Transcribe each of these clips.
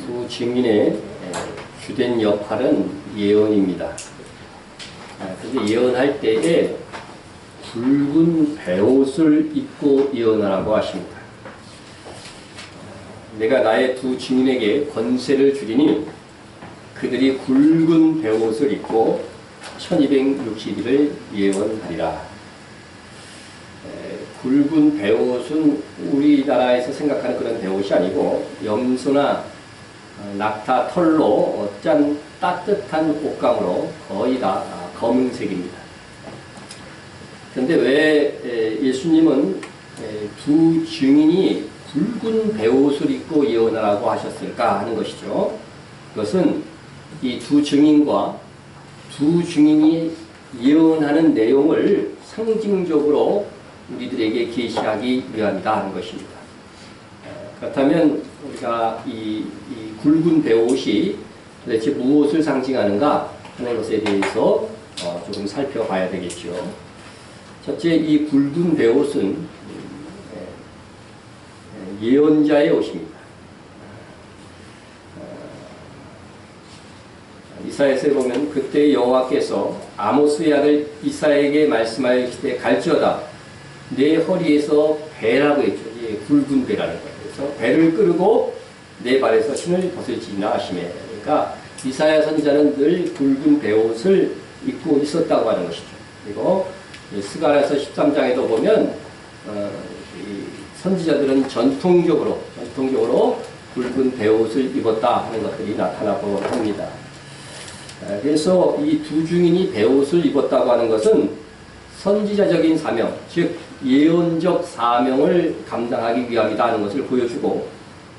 두 증인의 주된 역할은 예언입니다. 그런데 예언할 때에 굵은 베옷을 입고 예언하라고 하십니다. 내가 나의 두 증인에게 권세를 주리니 그들이 굵은 베옷을 입고 1260일을 예언하리라. 굵은 베옷은 우리나라에서 생각하는 그런 베옷이 아니고 염소나 낙타 털로 짠 따뜻한 옷감으로 거의 다 검은색입니다. 그런데 왜 예수님은 두 증인이 굵은 베옷을 입고 예언하라고 하셨을까 하는 것이죠. 그것은 이 두 증인과 두 증인이 예언하는 내용을 상징적으로 우리들에게 계시하기 위함이다 하는 것입니다. 그렇다면 우리가 이 굵은 베옷이 도대체 무엇을 상징하는가 하는 것에 대해서 조금 살펴봐야 되겠죠. 첫째, 이 굵은 베옷은 예언자의 옷입니다. 이사야서에 보면 그때 여호와께서 아모스의 아들 이사야에게 말씀하시되 갈지어다 내 허리에서 배라고 했죠. 예, 굵은 배라는 거예요. 그래서 배를 끌고 내 발에서 신을 벗을지니라 하시매. 그러니까 이사야 선지자는 늘 굵은 베옷을 입고 있었다고 하는 것이죠. 그리고 스가랴서 13장에도 보면 선지자들은 전통적으로 굵은 베옷을 입었다 하는 것들이 나타나고 합니다. 그래서 이 두 증인이 베옷을 입었다고 하는 것은 선지자적인 사명, 즉 예언적 사명을 감당하기 위함이다 하는 것을 보여주고,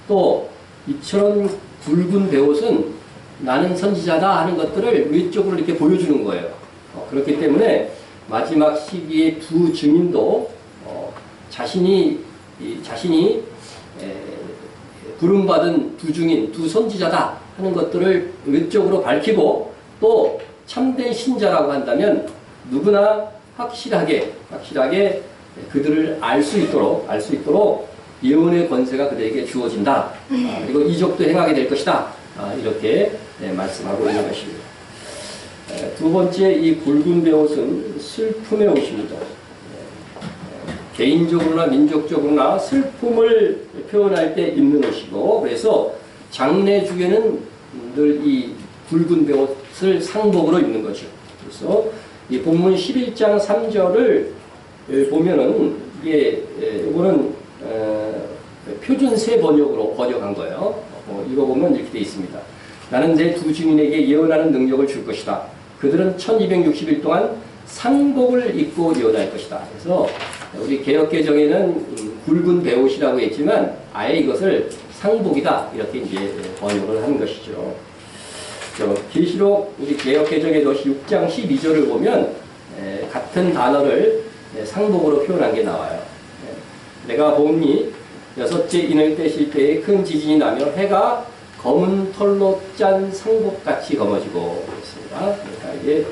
또 이처럼 굵은 베옷은 나는 선지자다 하는 것들을 외적으로 이렇게 보여주는 거예요. 그렇기 때문에 마지막 시기의 두 증인도 자신이 부름받은 두 증인, 두 선지자다 하는 것들을 외적으로 밝히고, 또 참된 신자라고 한다면 누구나 확실하게 그들을 알 수 있도록 예언의 권세가 그들에게 주어진다. 그리고 이적도 행하게 될 것이다. 이렇게 말씀하고 있는 것입니다. 두 번째, 이 굵은 베옷은 슬픔의 옷입니다. 개인적으로나 민족적으로나 슬픔을 표현할 때 입는 옷이고, 그래서 장례주에는 늘 이 굵은 베옷을 상복으로 입는 거죠. 그래서 이 본문 11장 3절을 보면은 이거는 표준세 번역으로 번역한 거예요. 이거 보면 이렇게 되어 있습니다. 나는 내 두 증인에게 예언하는 능력을 줄 것이다. 그들은 1260일 동안 상복을 입고 예언할 것이다. 그래서 우리 개역개정에는 굵은 베옷이라고 했지만 아예 이것을 상복이다 이렇게 이제 번역을 하는 것이죠. 계시록 우리 개역개정에도 6장 12절을 보면 같은 단어를 상복으로 표현한 게 나와요. 내가 보니 여섯째 인을 떼실 때에 큰 지진이 나며 해가 검은 털로 짠 상복같이 검어지고 있습니다. 그러니까 이게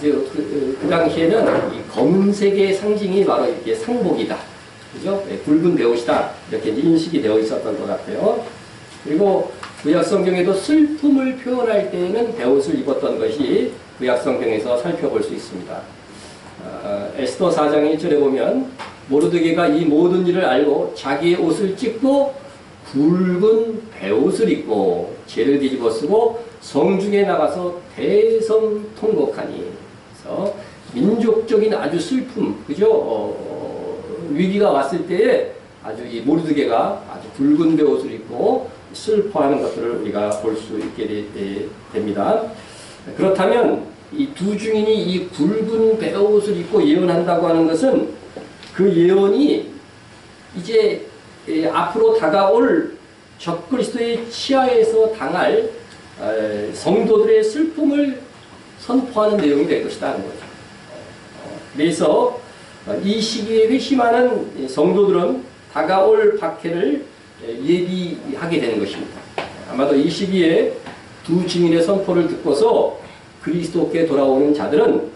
그 당시에는 이 검은색의 상징이 바로 이렇게 상복이다. 그죠? 굵은 베옷이다. 이렇게 인식이 되어 있었던 것 같아요. 그리고 구약성경에도 슬픔을 표현할 때에는 베옷을 입었던 것이 구약성경에서 살펴볼 수 있습니다. 에스더 4장 1절에 보면 모르드게가 이 모든 일을 알고 자기의 옷을 찢고 굵은 베옷을 입고 죄를 뒤집어 쓰고 성중에 나가서 대성통곡하니. 그래서 민족적인 아주 슬픔, 그죠? 위기가 왔을 때에 아주 이 모르드게가 아주 굵은 베옷을 입고 슬퍼하는 것들을 우리가 볼 수 있게 됩니다. 그렇다면 이 두 증인이 이 굵은 베옷을 입고 예언한다고 하는 것은 그 예언이 이제 앞으로 다가올 적그리스도의 치하에서 당할 성도들의 슬픔을 선포하는 내용이 될 것이다 하는 거죠. 그래서 이 시기에 회심하는 성도들은 다가올 박해를 예비하게 되는 것입니다. 아마도 이 시기에 두 증인의 선포를 듣고서 그리스도께 돌아오는 자들은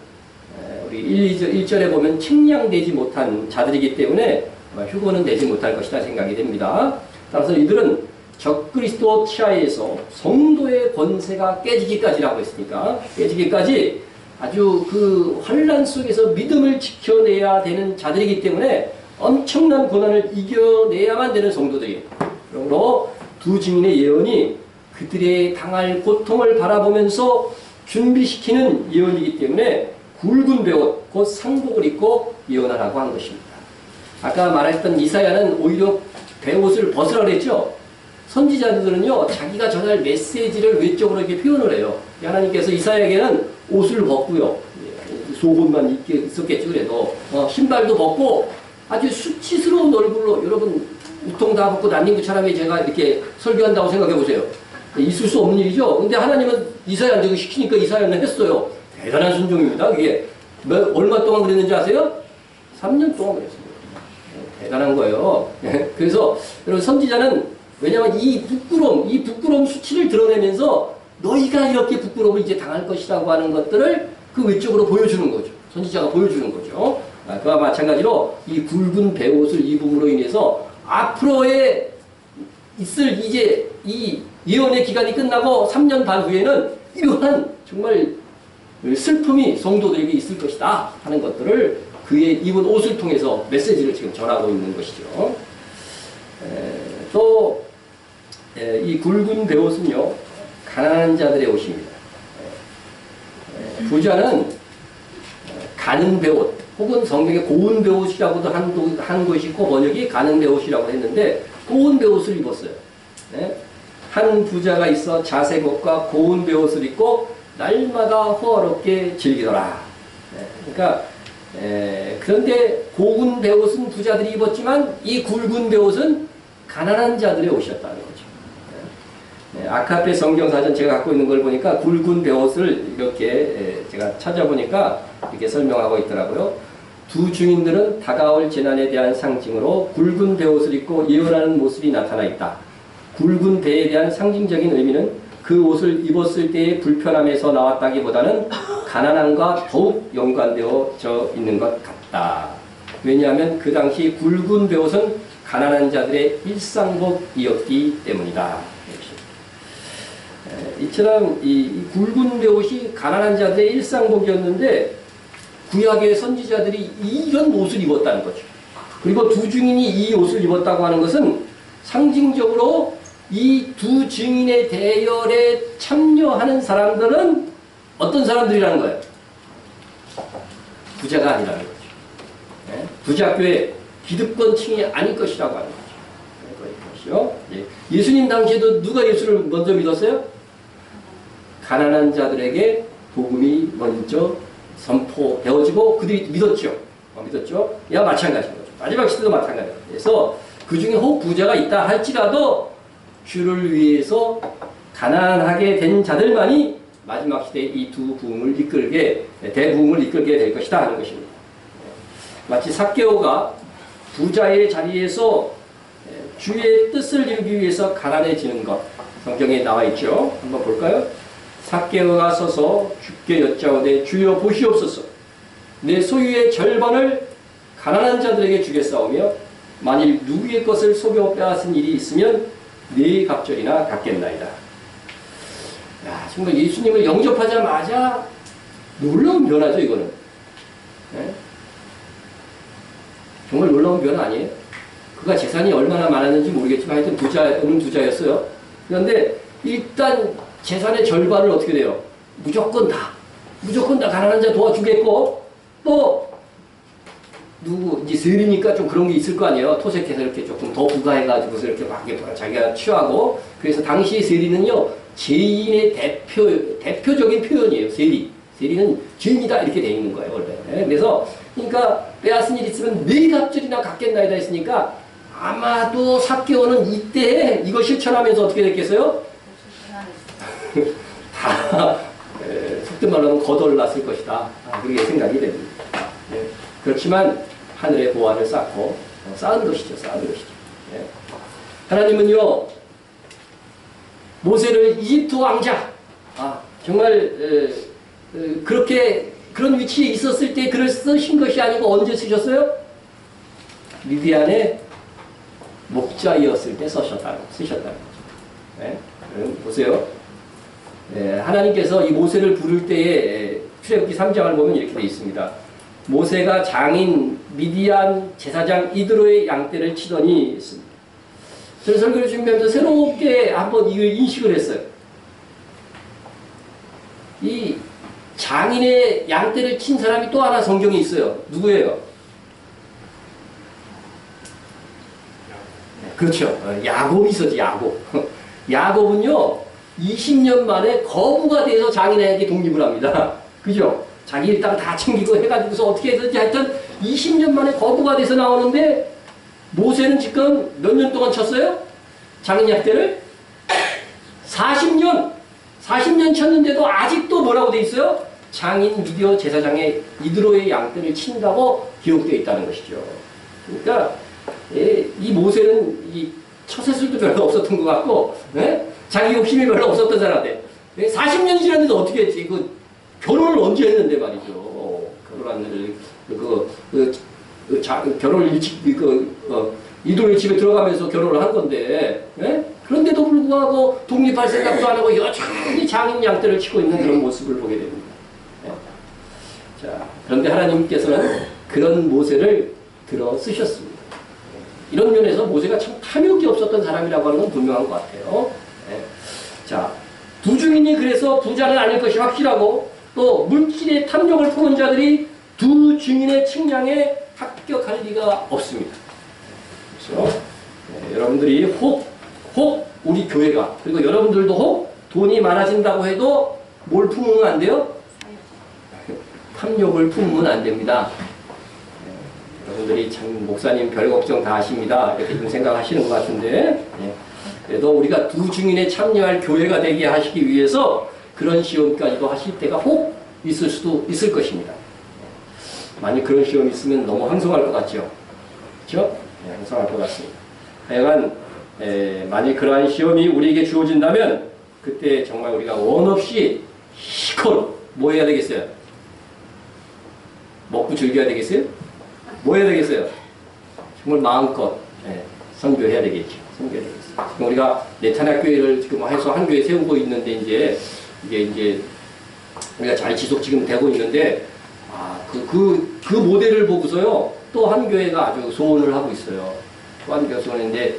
우리 1절에 보면 측량되지 못한 자들이기 때문에 휴거는 되지 못할 것이다 생각이 됩니다. 따라서 이들은 적그리스도 치하에서 성도의 권세가 깨지기까지라고 했으니까 깨지기까지 아주 그 환란 속에서 믿음을 지켜내야 되는 자들이기 때문에 엄청난 고난을 이겨내야만 되는 성도들이에요. 그러므로 두 증인의 예언이 그들의 당할 고통을 바라보면서 준비시키는 예언이기 때문에 굵은 베옷, 곧 상복을 입고 예언하라고 한 것입니다. 아까 말했던 이사야는 오히려 베옷을 벗으라 그랬죠. 선지자들은요, 자기가 전할 메시지를 외적으로 이렇게 표현을 해요. 하나님께서 이사야에게는 옷을 벗고요, 속옷만 있었겠지 그래도 신발도 벗고 아주 수치스러운 얼굴로, 여러분 우통 다 벗고 난닝구처럼 제가 이렇게 설교한다고 생각해 보세요. 있을 수 없는 일이죠. 근데 하나님은 이사야한테 시키니까 이사야는 했어요. 대단한 순종입니다. 그게 얼마 동안 그랬는지 아세요? 3년 동안 그랬습니다. 대단한 거예요. 그래서 여러분 선지자는, 왜냐하면 이 부끄러움 수치를 드러내면서 너희가 이렇게 부끄러움을 이제 당할 것이라고 하는 것들을 그 외적으로 보여주는 거죠. 선지자가 보여주는 거죠. 그와 마찬가지로 이 굵은 베옷을 입음으로 인해서 앞으로의 있을 이제 이 예언의 기간이 끝나고 3년 반 후에는 이러한 정말 슬픔이 성도들에게 있을 것이다 하는 것들을 그의 입은 옷을 통해서 메시지를 지금 전하고 있는 것이죠. 또 이 굵은 베옷은요, 가난한 자들의 옷입니다. 부자는 가는 베옷, 혹은 성경에 고운 베옷이라고도 한 것이 있고 번역이 가는 베옷이라고 했는데 고운 베옷을 입었어요. 한 부자가 있어 자색 옷과 고운 베옷을 입고 날마다 호화롭게 즐기더라. 그러니까 그런데 고운 베옷은 부자들이 입었지만 이 굵은 베옷은 가난한 자들의 옷이었다는 거죠. 아카페 성경사전 제가 갖고 있는 걸 보니까 굵은 베옷을 이렇게 제가 찾아보니까 이렇게 설명하고 있더라고요. 두 증인들은 다가올 재난에 대한 상징으로 굵은 베옷을 입고 예언하는 모습이 나타나 있다. 굵은 배에 대한 상징적인 의미는 그 옷을 입었을 때의 불편함에서 나왔다기보다는 가난함과 더욱 연관되어져 있는 것 같다. 왜냐하면 그 당시 굵은 베옷은 가난한 자들의 일상복이었기 때문이다. 이처럼 이 굵은 베옷이 가난한 자들의 일상복이었는데 구약의 선지자들이 이런 옷을 입었다는 거죠. 그리고 두 증인이 이 옷을 입었다고 하는 것은 상징적으로 이 두 증인의 대열에 참여하는 사람들은 어떤 사람들이라는 거예요? 부자가 아니라는 거죠. 부자교의 기득권층이 아닐 것이라고 하는 거죠. 예수님 당시에도 누가 예수를 먼저 믿었어요? 가난한 자들에게 복음이 먼저 선포되어지고 그들이 믿었죠. 믿었죠. 야 마찬가지인 거죠. 마지막 시대도 마찬가지예요. 그래서 그 중에 혹 부자가 있다 할지라도 주를 위해서 가난하게 된 자들만이 마지막 시대에 이 두 부흥을 이끌게, 대부흥을 이끌게 될 것이다 하는 것입니다. 마치 삭개오가 부자의 자리에서 주의 뜻을 이루기 위해서 가난해지는 것, 성경에 나와 있죠. 한번 볼까요? 삭개오가 서서 주께 여짜오되 주여 보시옵소서. 내 소유의 절반을 가난한 자들에게 주겠사오며 만일 누구의 것을 속여 빼앗은 일이 있으면 네 갑절이나 갚겠나이다. 야, 정말 예수님을 영접하자마자 놀라운 변화죠, 이거는. 정말 놀라운 변화 아니에요? 그가 재산이 얼마나 많았는지 모르겠지만 하여튼 부자였어요. 그런데 일단 재산의 절반을 어떻게 돼요? 무조건 다 가난한 자 도와주겠고, 또 이제 세리니까 좀 그런 게 있을 거 아니에요. 토색해서 이렇게 조금 더 부가해가지고서 이렇게 막 자기가 취하고. 그래서 당시 세리는요, 죄인의 대표적인 표현이에요. 세리는 죄인이다 이렇게 돼 있는 거예요, 원래. 그래서 그러니까 빼앗은 일 있으면 네 갑절이나 갚겠나이다 했으니까 아마도 삭개오는 이때 이거 실천하면서 어떻게 됐겠어요? 다 속된 말로 하면 거덜났을 것이다. 그렇게 생각이 됩니다. 그렇지만 하늘의 보화를 쌓고 쌓은 것이죠. 하나님은요, 모세를 이집트 왕자, 정말 그렇게 그런 위치에 있었을 때 그를 쓰신 것이 아니고 언제 쓰셨어요? 미디안의 목자이었을 때 쓰셨다는 거죠. 네? 보세요. 하나님께서 이 모세를 부를 때에 출애굽기 3장을 보면 이렇게 되어 있습니다. 모세가 장인 미디안 제사장 이드로의 양떼를 치더니 했습니다. 저는 설교를 준비하면서 새롭게 한번 이걸 인식을 했어요. 이 장인의 양떼를 친 사람이 또 하나 성경에 있어요. 누구예요? 그렇죠. 야곱이 있었지, 야곱. 야곱은요, 20년 만에 거부가 돼서 장인에게 독립을 합니다. 그죠? 자기 땅 다 챙기고 해가지고서 어떻게 해서든지 하여튼 20년 만에 거부가 돼서 나오는데, 모세는 지금 몇 년 동안 쳤어요? 장인 양떼를? 40년 쳤는데도 아직도 뭐라고 돼 있어요? 장인 미디어 제사장의 이드로의 양떼를 친다고 기록되어 있다는 것이죠. 그러니까 이 모세는 이 처세술도 별로 없었던 것 같고, 네? 자기 욕심이 별로 없었던 사람인데 40년이 지났는데 어떻게 했지? 결혼을 언제 했는데 말이죠. 결혼을 결혼을 일찍 이들의 집에 들어가면서 결혼을 한 건데, 네? 그런데도 불구하고 독립할 생각도 안 하고 여전히 장인 양떼를 치고 있는 그런 모습을 보게 됩니다. 네? 자, 그런데 하나님께서는 그런 모세를 들어 쓰셨습니다. 이런 면에서 모세가 참 탐욕이 없었던 사람이라고 하는 건 분명한 것 같아요. 네. 자, 두 증인이 그래서 부자는 아닐 것이 확실하고 또 물질의 탐욕을 품은 자들이 두 증인의 측량에 합격할 리가 없습니다. 그래서 여러분들이 혹 우리 교회가 그리고 여러분들도 혹 돈이 많아진다고 해도 뭘 품으면 안 돼요? 탐욕을 품으면 안 됩니다. 여러분들이 참 목사님 별 걱정 다 하십니다. 이렇게 좀 생각하시는 것 같은데, 그래도 우리가 두 증인에 참여할 교회가 되게 하시기 위해서 그런 시험까지도 하실 때가 혹 있을 수도 있을 것입니다. 만약 그런 시험이 있으면 너무 황송할 것 같죠? 그렇죠? 네, 황송할 것 같습니다. 하여간 만약 그러한 시험이 우리에게 주어진다면 그때 정말 우리가 원 없이 시커로 뭐 해야 되겠어요? 먹고 즐겨야 되겠어요? 뭐 해야 되겠어요? 정말 마음껏 선교해야 되겠죠. 선교해야 되겠어요. 지금 우리가 내탄학교회를 지금 해서 한 교회 세우고 있는데 이제 우리가 잘 지속 지금 되고 있는데 그 모델을 보고서요 또 한 교회가 아주 소원을 하고 있어요. 또 한 교회 소원인데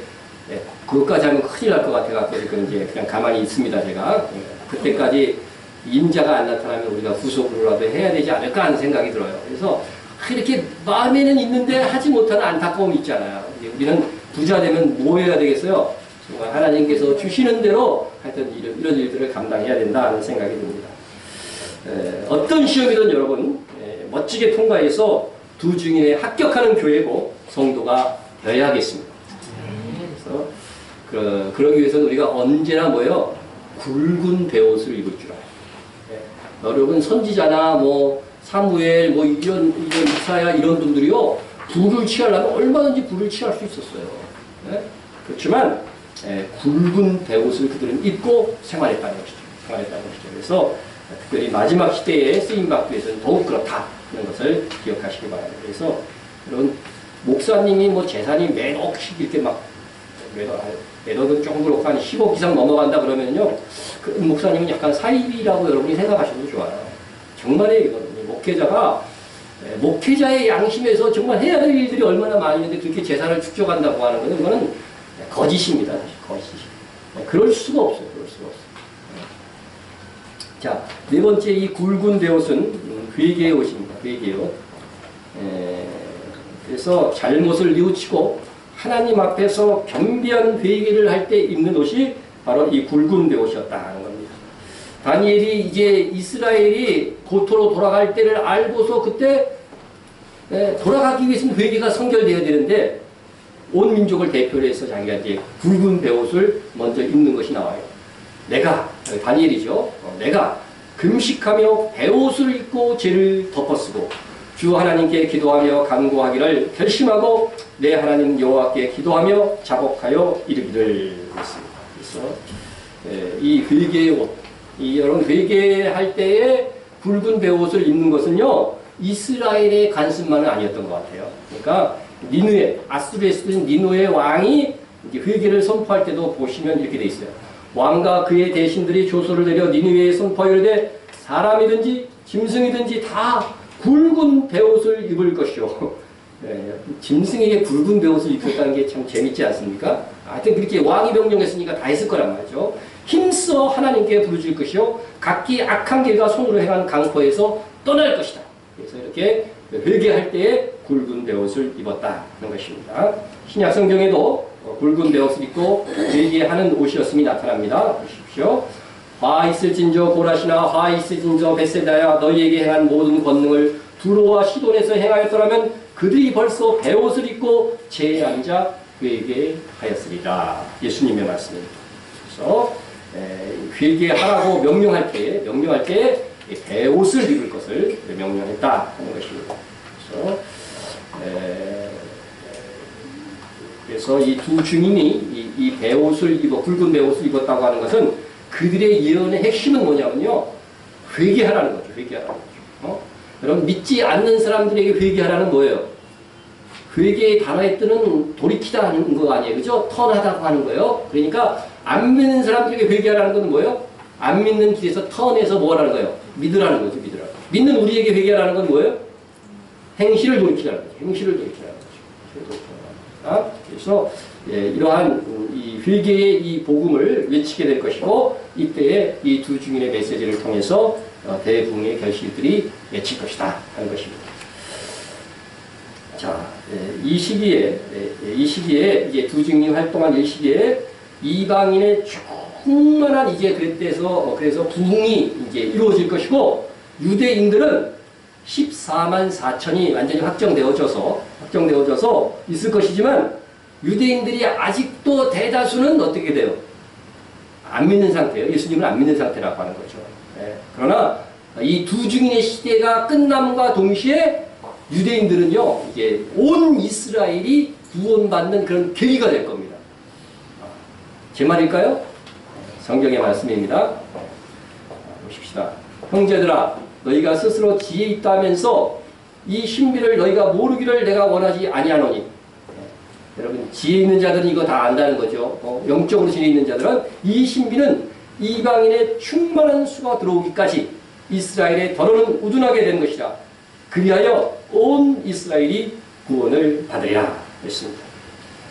그것까지 하면 큰일 날 것 같아서 이제 그냥 가만히 있습니다. 제가 그때까지 인자가 안 나타나면 우리가 후속으로라도 해야 되지 않을까 하는 생각이 들어요. 그래서 이렇게 마음에는 있는데 하지 못하는 안타까움이 있잖아요. 우리는 부자 되면 뭐 해야 되겠어요? 정말 하나님께서 주시는 대로 하여튼 이런 일들을 감당해야 된다 하는 생각이 듭니다. 어떤 시험이든 여러분 멋지게 통과해서 두 증인에 합격하는 교회고 성도가 되어야겠습니다. 그래서 그러기 위해서는 우리가 언제나 뭐예요? 굵은 베옷을 입을 줄 알아요. 여러분 선지자나 사무엘 이런 이사야 이런 분들이요 불을 취하려면 얼마든지 불을 취할 수 있었어요. 그렇지만 굵은 베옷을 그들은 입고 생활했다는 것이죠. 그래서 특별히 마지막 시대에 쓰임받기 위해서는 더욱 그렇다는 것을 기억하시기 바랍니다. 그래서 이런 목사님이 재산이 몇 억씩 이렇게 몇 억은 조금 그렇고 한 10억 이상 넘어간다 그러면요 그 목사님은 약간 사입이라고 여러분이 생각하셔도 좋아요. 정말이에요. 이거는 목회자가 목회자의 양심에서 정말 해야 될 일들이 얼마나 많이 있는데 그렇게 재산을 축적한다고 하는 것은 이거는 거짓입니다. 사실 거짓이. 그럴 수가 없어요. 자, 네 번째 이 굵은 베옷은 회개의 옷입니다. 회개의 옷. 그래서 잘못을 뉘우치고 하나님 앞에서 겸비한 회개를 할 때 입는 옷이 바로 이 굵은 베옷이었다는 겁니다. 다니엘이 이제 이스라엘이 고토로 돌아갈 때를 알고서 그때 돌아가기 위해서는 회개가 성결되어야 되는데 온 민족을 대표로 해서 자기가 이제 굵은 베옷을 먼저 입는 것이 나와요. 내가 다니엘이죠. 내가 금식하며 베옷을 입고 죄를 덮어쓰고 주 하나님께 기도하며 간구하기를 결심하고 내 하나님 여호와께 기도하며 자복하여 이르기를 했습니다. 그래서 이 회개의 옷, 여러분 회개할 때에 굵은 베옷을 입는 것은요 이스라엘의 관습만은 아니었던 것 같아요. 그러니까 아수르에 쓰던 니누의 왕이 이제 회개를 선포할 때도 보시면 이렇게 돼 있어요. 왕과 그의 대신들이 조소를 내려 니느웨에 선포하되 사람이든지 짐승이든지 다 굵은 베옷을 입을 것이요. 짐승에게 굵은 베옷을 입혔다는 게 참 재밌지 않습니까? 하여튼 그렇게 왕이 명령했으니까 다 했을 거란 말이죠. 힘써 하나님께 부르짖을 것이요 각기 악한 길과 손으로 행한 강포에서 떠날 것이다. 그래서 이렇게 회개할 때에 굵은 베옷을 입었다 하는 것입니다. 신약 성경에도 굵은 베옷을 입고 회개하는 옷이었음이 나타납니다. 보십시오. 화 있을진저 고라시나 화 있을진저 베세다야 너희에게 행한 모든 권능을 두로와 시돈에서 행하였더라면 그들이 벌써 베옷을 입고 제에 앉아 회개하였으리라. 예수님의 말씀입니다. 그래서 회개하라고 명령할 때 베옷을 입을 것을 명령했다 하는 것입니다. 그래서 이 두 증인이 이 베옷을 굵은 베옷을 입었다고 하는 것은 그들의 예언의 핵심은 뭐냐면요, 회개하라는 거죠. 회개하라는 거죠. 여러분, 믿지 않는 사람들에게 회개하라는 뭐예요? 회개의 단어의 뜻은 돌이키다 하는 거 아니에요, 그죠? 턴하다고 하는 거예요. 그러니까 안 믿는 사람들에게 회개하라는 것은 뭐예요? 안 믿는 길에서 턴해서 뭐라는 거예요? 믿으라는 거죠. 믿으라는 거. 믿는 우리에게 회개하라는 건 뭐예요? 행실을 돌이키라는 거죠. 행실을 돌이키라는 거죠. 그래서 이러한 이 회개의 이 복음을 외치게 될 것이고, 이때에 이 두 증인의 메시지를 통해서 대부흥의 결실들이 맺힐 것이다 하는 것입니다. 자, 이 시기에 이제 두 증인이 활동한 이 시기에 이방인의 충만한 이제 그래서 부흥이 이제 이루어질 것이고, 유대인들은 14만 4천이 완전히 확정되어져서 있을 것이지만, 유대인들이 아직도 대다수는 어떻게 돼요? 안 믿는 상태예요. 예수님을 안 믿는 상태라고 하는 거죠. 그러나 이 두 증인의 시대가 끝남과 동시에 유대인들은요, 이제 온 이스라엘이 구원받는 그런 계기가 될 겁니다. 제 말일까요? 성경의 말씀입니다. 보십시다. 형제들아, 너희가 스스로 지혜 있다면서 이 신비를 너희가 모르기를 내가 원하지 아니하노니. 여러분, 지혜 있는 자들은 이거 다 안다는 거죠. 영적으로 지혜 있는 자들은 이 신비는 이방인의 충만한 수가 들어오기까지 이스라엘의 더러는 우둔하게 된 것이라. 그리하여 온 이스라엘이 구원을 받으리라 했습니다.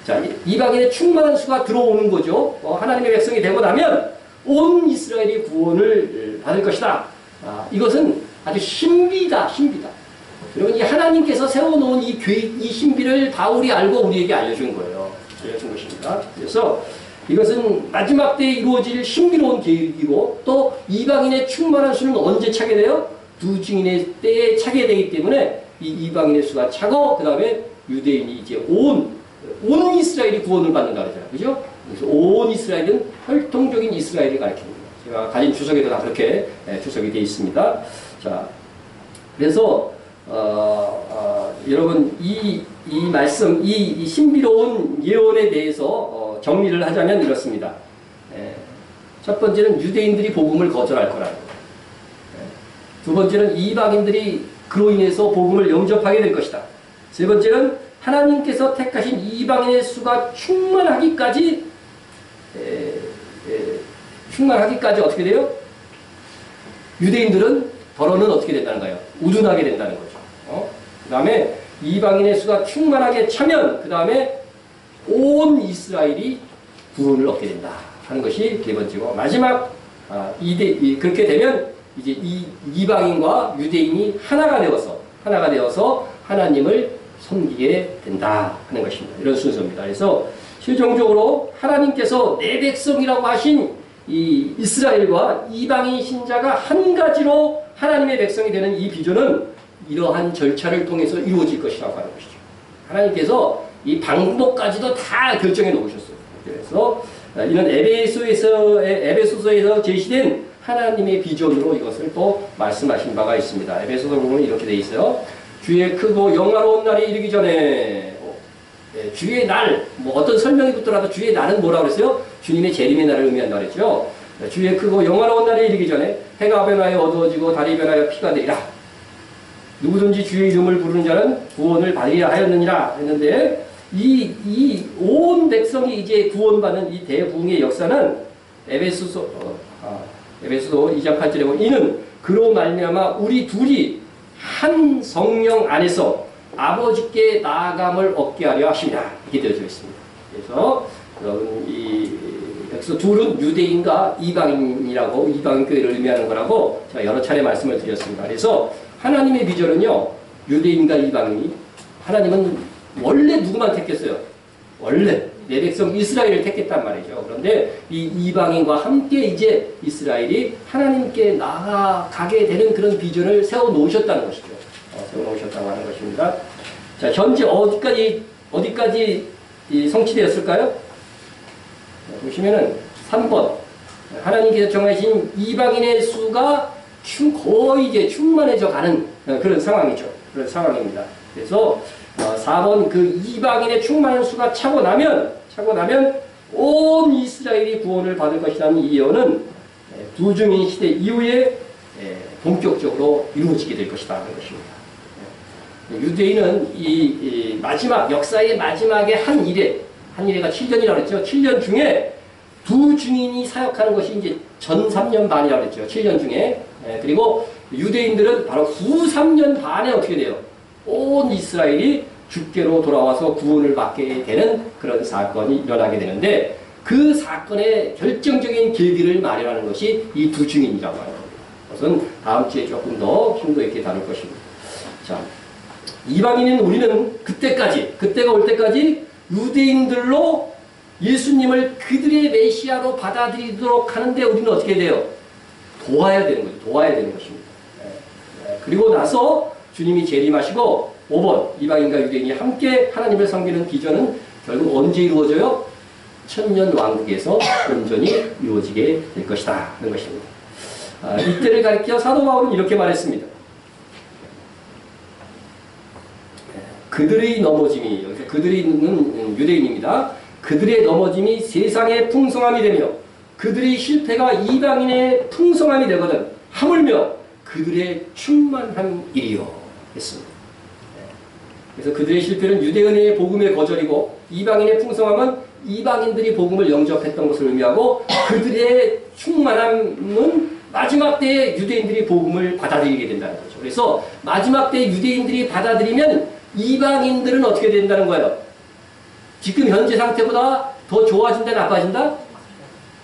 자, 이방인의 충만한 수가 들어오는 거죠. 하나님의 백성이 되고 나면 온 이스라엘이 구원을 받을 것이다. 이것은 아주 신비다. 여러분, 이 하나님께서 세워놓은 이 신비를 바울이 알고 우리에게 알려준 거예요. 알려준 것입니다. 그래서 이것은 마지막 때에 이루어질 신비로운 계획이고, 또 이방인의 충만한 수는 언제 차게 돼요? 두 증인의 때에 차게 되기 때문에 이 이방인의 수가 차고, 그 다음에 유대인이 이제 온 이스라엘이 구원을 받는다 그러잖아요. 그죠? 그래서 온 이스라엘은 혈통적인 이스라엘을 가리킵니다. 제가 가진 주석에도 다 그렇게 주석이 되어 있습니다. 자, 그래서 여러분, 이 말씀, 이 신비로운 예언에 대해서 정리를 하자면 이렇습니다. 첫 번째는 유대인들이 복음을 거절할 거라는 거예요. 두 번째는 이방인들이 그로 인해서 복음을 영접하게 될 것이다. 세 번째는 하나님께서 택하신 이방인의 수가 충만하기까지 어떻게 돼요? 유대인들은 더러는 어떻게 된다는가요? 우둔하게 된다는 거죠. 그 다음에 이방인의 수가 충만하게 차면 그 다음에 온 이스라엘이 구원을 얻게 된다 하는 것이 네 번째고, 마지막 그렇게 되면 이제 이방인과 유대인이 하나가 되어서 하나님을 섬기게 된다 하는 것입니다. 이런 순서입니다. 그래서 최종적으로 하나님께서 내 백성이라고 하신 이 이스라엘과 이방인 신자가 한 가지로 하나님의 백성이 되는 이 비전은 이러한 절차를 통해서 이루어질 것이라고 하는 것이죠. 하나님께서 이 방법까지도 다 결정해 놓으셨어요. 그래서 이런 에베소서에서 제시된 하나님의 비전으로 이것을 또 말씀하신 바가 있습니다. 에베소서 보면 이렇게 되어 있어요. 주의 크고 영화로운 날이 이르기 전에, 주의 날, 어떤 설명이 붙더라도 주의 날은 뭐라고 그랬어요? 주님의 재림의 날을 의미한다고 그랬죠. 주의 크고 영화로운 날이 이르기 전에 해가 변하여 어두워지고 달이 변하여 피가 되리라. 누구든지 주의 이름을 부르는 자는 구원을 받으리라 하였느니라 했는데, 이 온 백성이 이제 구원받는 이 대부흥의 역사는 에베소서 2장 8절에 보면 이는 그로 말미암아 우리 둘이 한 성령 안에서 아버지께 나아감을 얻게 하려 하십니다. 이렇게 되어져 있습니다. 그래서 여러분 여기서 둘은 유대인과 이방인이라고 이방인 교회를 의미하는 거라고 제가 여러 차례 말씀을 드렸습니다. 그래서 하나님의 비전은요, 유대인과 이방인이 하나님은 원래 누구만 택했어요? 원래 내 백성 이스라엘을 택했단 말이죠. 그런데 이 이방인과 함께 이제 이스라엘이 하나님께 나아가게 되는 그런 비전을 세워 놓으셨다는 것이죠. 세워 놓으셨다고 하는 것입니다. 자, 현재 어디까지 성취되었을까요? 보시면은 3번 하나님께서 정하신 이방인의 수가 거의 이제 충만해져 가는 그런 상황이죠. 그런 상황입니다. 그래서 4번 그 이방인의 충만한 수가 차고 나면 온 이스라엘이 구원을 받을 것이라는 이 예언은 부중인 시대 이후에 본격적으로 이루어지게 될 것이다 하는 것입니다. 유대인은 이 마지막 역사의 마지막에 한 일회가 7년이라고 했죠. 7년 중에 두 증인이 사역하는 것이 이제 전 3년 반이라고 했죠. 7년 중에. 그리고 유대인들은 바로 후 3년 반에 어떻게 돼요? 온 이스라엘이 주께로 돌아와서 구원을 받게 되는 그런 사건이 일어나게 되는데 그 사건의 결정적인 계기를 마련하는 것이 이 두 증인이라고 하는 겁니다. 그것은 다음 주에 조금 더 심도 있게 다룰 것입니다. 자, 이방인인 우리는 그때가 올 때까지 유대인들로 예수님을 그들의 메시아로 받아들이도록 하는데 우리는 어떻게 돼요? 도와야 되는 것입니다. 그리고 나서 주님이 재림하시고 5번 이방인과 유대인이 함께 하나님을 섬기는 비전은 결국 언제 이루어져요? 천년 왕국에서 온전히 이루어지게 될 것이다 하는 것입니다. 이때를 가리켜 사도 바울은 이렇게 말했습니다. 그들의 넘어짐이, 여기서 그들이는 유대인입니다. 그들의 넘어짐이 세상의 풍성함이 되며 그들의 실패가 이방인의 풍성함이 되거든 하물며 그들의 충만함이리요 했습니다. 그래서 그들의 실패는 유대인의 복음의 거절이고 이방인의 풍성함은 이방인들이 복음을 영접했던 것을 의미하고 그들의 충만함은 마지막 때에 유대인들이 복음을 받아들이게 된다는 거죠. 그래서 마지막 때 유대인들이 받아들이면 이방인들은 어떻게 된다는 거예요? 지금 현재 상태보다 더 좋아진다, 나빠진다?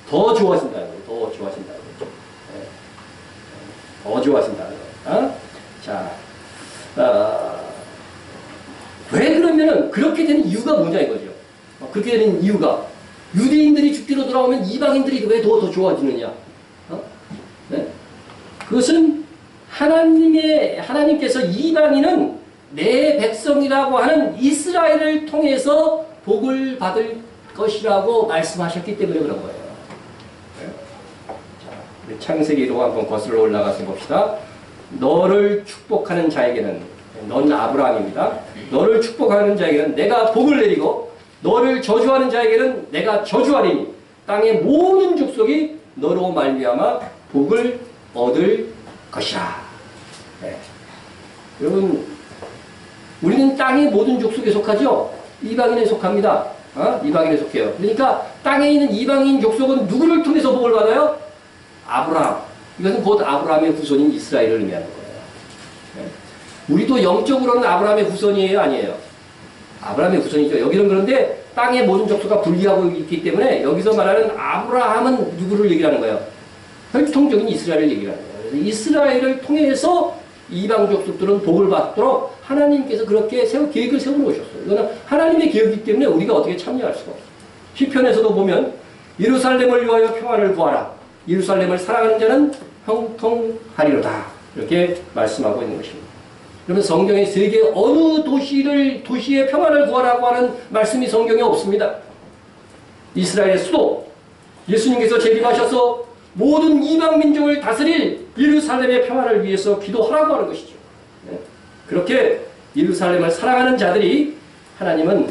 더 좋아진다는 거예요. 더 좋아진다는 거죠. 더 좋아진다는 거예요. 자, 왜 그러면은 그렇게 되는 이유가 뭐냐 이거죠. 그렇게 되는 이유가 유대인들이 주께로 돌아오면 이방인들이 왜 더 좋아지느냐? 네? 그것은 하나님께서 이방인은 내 백성이라고 하는 이스라엘을 통해서 복을 받을 것이라고 말씀하셨기 때문에 그런 거예요. 자, 창세기로 한번 거슬러 올라가서 봅시다. 너를 축복하는 자에게는, 넌 아브라함입니다. 너를 축복하는 자에게는 내가 복을 내리고 너를 저주하는 자에게는 내가 저주하리니 땅의 모든 족속이 너로 말미암아 복을 얻을 것이라. 네. 여러분, 우리는 땅의 모든 족속에 속하죠? 이방인에 속합니다. 이방인에 속해요. 그러니까 땅에 있는 이방인 족속은 누구를 통해서 복을 받아요? 아브라함. 이것은 곧 아브라함의 후손인 이스라엘을 의미하는 거예요. 네. 우리도 영적으로는 아브라함의 후손이에요? 아니에요? 아브라함의 후손이죠. 여기는 그런데 땅의 모든 족속과 분리하고 있기 때문에 여기서 말하는 아브라함은 누구를 얘기하는 거예요? 혈통적인 이스라엘을 얘기하는 거예요. 이스라엘을 통해서 이방 족속들은 복을 받도록 하나님께서 그렇게 계획을 세워놓으셨어요. 이거는 하나님의 계획이기 때문에 우리가 어떻게 참여할 수가 없어요. 시편에서도 보면 예루살렘을 위하여 평안을 구하라. 예루살렘을 사랑하는 자는 형통하리로다. 이렇게 말씀하고 있는 것입니다. 그러면 성경의 세계 어느 도시의 평안을 구하라고 하는 말씀이 성경에 없습니다. 이스라엘의 수도, 예수님께서 재림하셔서 모든 이방 민족을 다스릴 예루살렘의 평안을 위해서 기도하라고 하는 것이죠. 네. 그렇게 예루살렘을 사랑하는 자들이 하나님은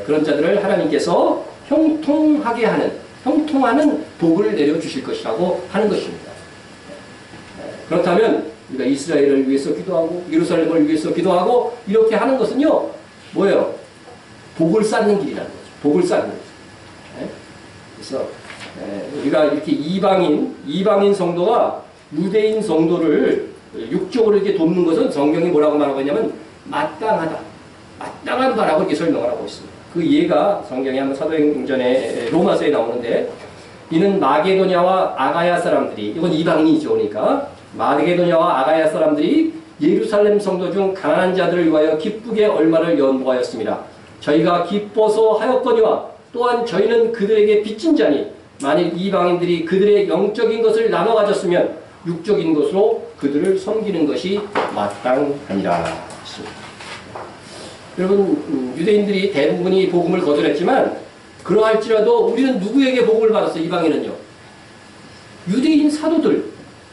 그런 자들을 하나님께서 형통하는 복을 내려주실 것이라고 하는 것입니다. 그렇다면 우리가 이스라엘을 위해서 기도하고 예루살렘을 위해서 기도하고 이렇게 하는 것은요, 뭐예요? 복을 쌓는 길이라는 거죠. 복을 쌓는 거죠. 네? 그래서 우리가 이렇게 이방인 성도가 유대인 성도를 육적으로 이렇게 돕는 것은 성경이 뭐라고 말하고 있냐면 마땅하다. 마땅한 바라고 이렇게 설명을 하고 있습니다. 그 예가 성경에 한번 사도행전에 로마서에 나오는데 이는 마게도냐와 아가야 사람들이 이건 이방인이죠. 그러니까 마게도냐와 아가야 사람들이 예루살렘 성도 중 가난한 자들을 위하여 기쁘게 얼마를 연보하였습니다. 저희가 기뻐서 하였거니와 또한 저희는 그들에게 빚진 자니 만일 이방인들이 그들의 영적인 것을 나눠 가졌으면 육적인 것으로 그들을 섬기는 것이 마땅하니라. 여러분 유대인들이 대부분이 복음을 거절했지만 그러할지라도 우리는 누구에게 복음을 받았어요? 이방인은요. 유대인 사도들,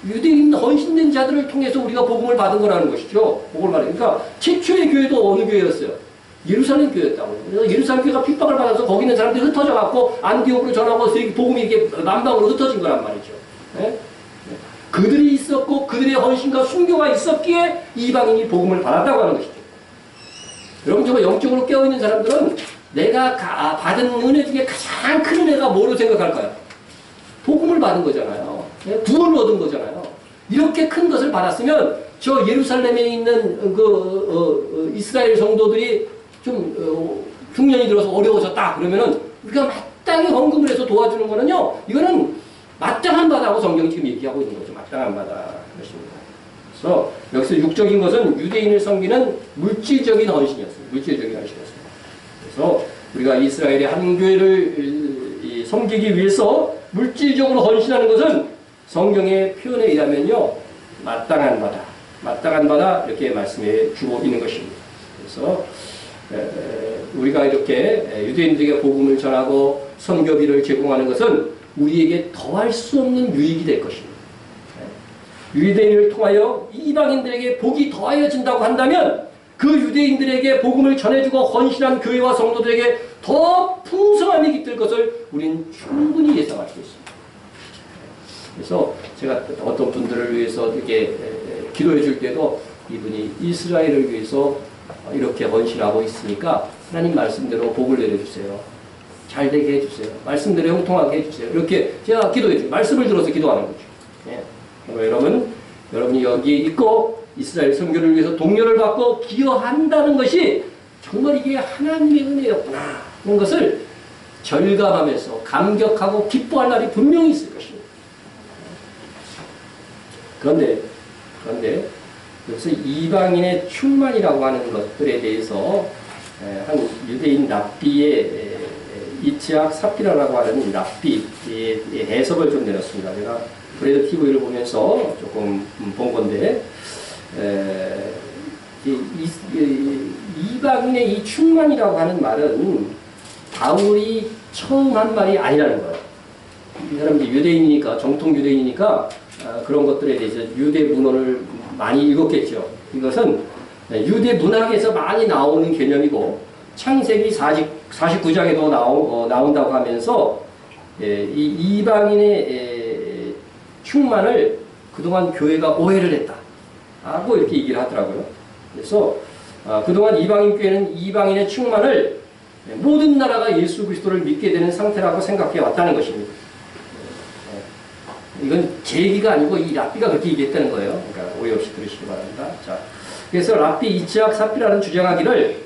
유대인 헌신된 자들을 통해서 우리가 복음을 받은 거라는 것이죠. 복음을 받은. 그러니까 최초의 교회도 어느 교회였어요? 예루살렘 교회였다고. 그래서 예루살렘 교회가 핍박을 받아서 거기 있는 사람들이 흩어져 갖고 안디옥으로 전하고 복음이 이렇게 남방으로 흩어진 거란 말이죠. 네? 그들이 있었고 그들의 헌신과 순교가 있었기에 이방인이 복음을 받았다고 하는 것이죠. 여러분 정말 영적으로 깨어있는 사람들은 내가 받은 은혜 중에 가장 큰 은혜가 뭐로 생각할까요? 복음을 받은 거잖아요. 구원을 얻은 거잖아요. 이렇게 큰 것을 받았으면 저 예루살렘에 있는 이스라엘 성도들이 좀 중년이 들어서 어려워졌다 그러면은 우리가 마땅히 헌금을 해서 도와주는 거는요. 이거는 마땅한 바다고 성경이 지금 얘기하고 있는 거죠. 마땅한 바다 것입니다. 그래서 여기서 육적인 것은 유대인을 섬기는 물질적인 헌신이었습니다. 물질적인 헌신이었습니다. 그래서 우리가 이스라엘의 한 교회를 섬기기 위해서 물질적으로 헌신하는 것은 성경의 표현에 의하면요. 마땅한 바다 이렇게 말씀해 주고 있는 것입니다. 그래서 우리가 이렇게 유대인들에게 복음을 전하고 선교비를 제공하는 것은 우리에게 더할 수 없는 유익이 될 것입니다. 유대인을 통하여 이방인들에게 복이 더하여진다고 한다면 그 유대인들에게 복음을 전해주고 헌신한 교회와 성도들에게 더 풍성함이 깃들 것을 우리는 충분히 예상할 수 있습니다. 그래서 제가 어떤 분들을 위해서 이렇게 기도해 줄 때도 이분이 이스라엘을 위해서 이렇게 헌신하고 있으니까 하나님 말씀대로 복을 내려주세요. 잘 되게 해주세요. 말씀대로 형통하게 해주세요. 이렇게 제가 기도해 줘요. 말씀을 들어서 기도하는 거죠. 예. 여러분이 여기에 있고 이스라엘 선교를 위해서 동료를 받고 기여한다는 것이 정말 이게 하나님의 은혜였구나 하는 것을 절감하면서 감격하고 기뻐할 날이 분명히 있을 것입니다. 그런데 여기서 이방인의 충만이라고 하는 것들에 대해서 한 유대인 랍비의 이츠학 사피라라고 하는 랍비의 해석을 좀 내렸습니다. 제가 브레드 TV를 보면서 조금 본 건데 이방인의 이 충만이라고 하는 말은 바울이 처음 한 말이 아니라는 거예요. 이 사람이 유대인이니까 정통 유대인이니까 그런 것들에 대해서 유대 문헌을 많이 읽었겠죠. 이것은 유대 문학에서 많이 나오는 개념이고 창세기 49장에도 나온다고 하면서 이 이방인의 충만을 그동안 교회가 오해를 했다 하고 이렇게 얘기를 하더라고요. 그래서 그동안 이방인 교회는 이방인의 충만을 모든 나라가 예수 그리스도를 믿게 되는 상태라고 생각해 왔다는 것입니다. 이건 제 얘기가 아니고 이 랍비가 그렇게 얘기했다는 거예요. 그러니까 오해 없이 들으시기 바랍니다. 자, 그래서 랍비 이츠학 사피라는 주장하기를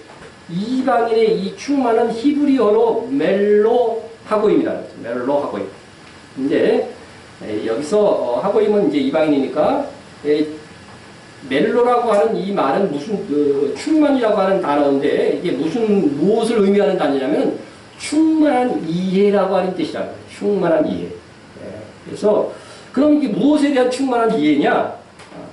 이방인의 이 충만은 히브리어로 멜로 하고임이다. 멜로 하고임. 근데 여기서 하고임은 이제 이방인이니까 멜로라고 하는 이 말은 무슨 충만이라고 하는 단어인데 이게 무엇을 의미하는 단어냐면 충만한 이해라고 하는 뜻이라는 거예요. 충만한 이해. 그래서 그럼 이게 무엇에 대한 충만한 이해냐?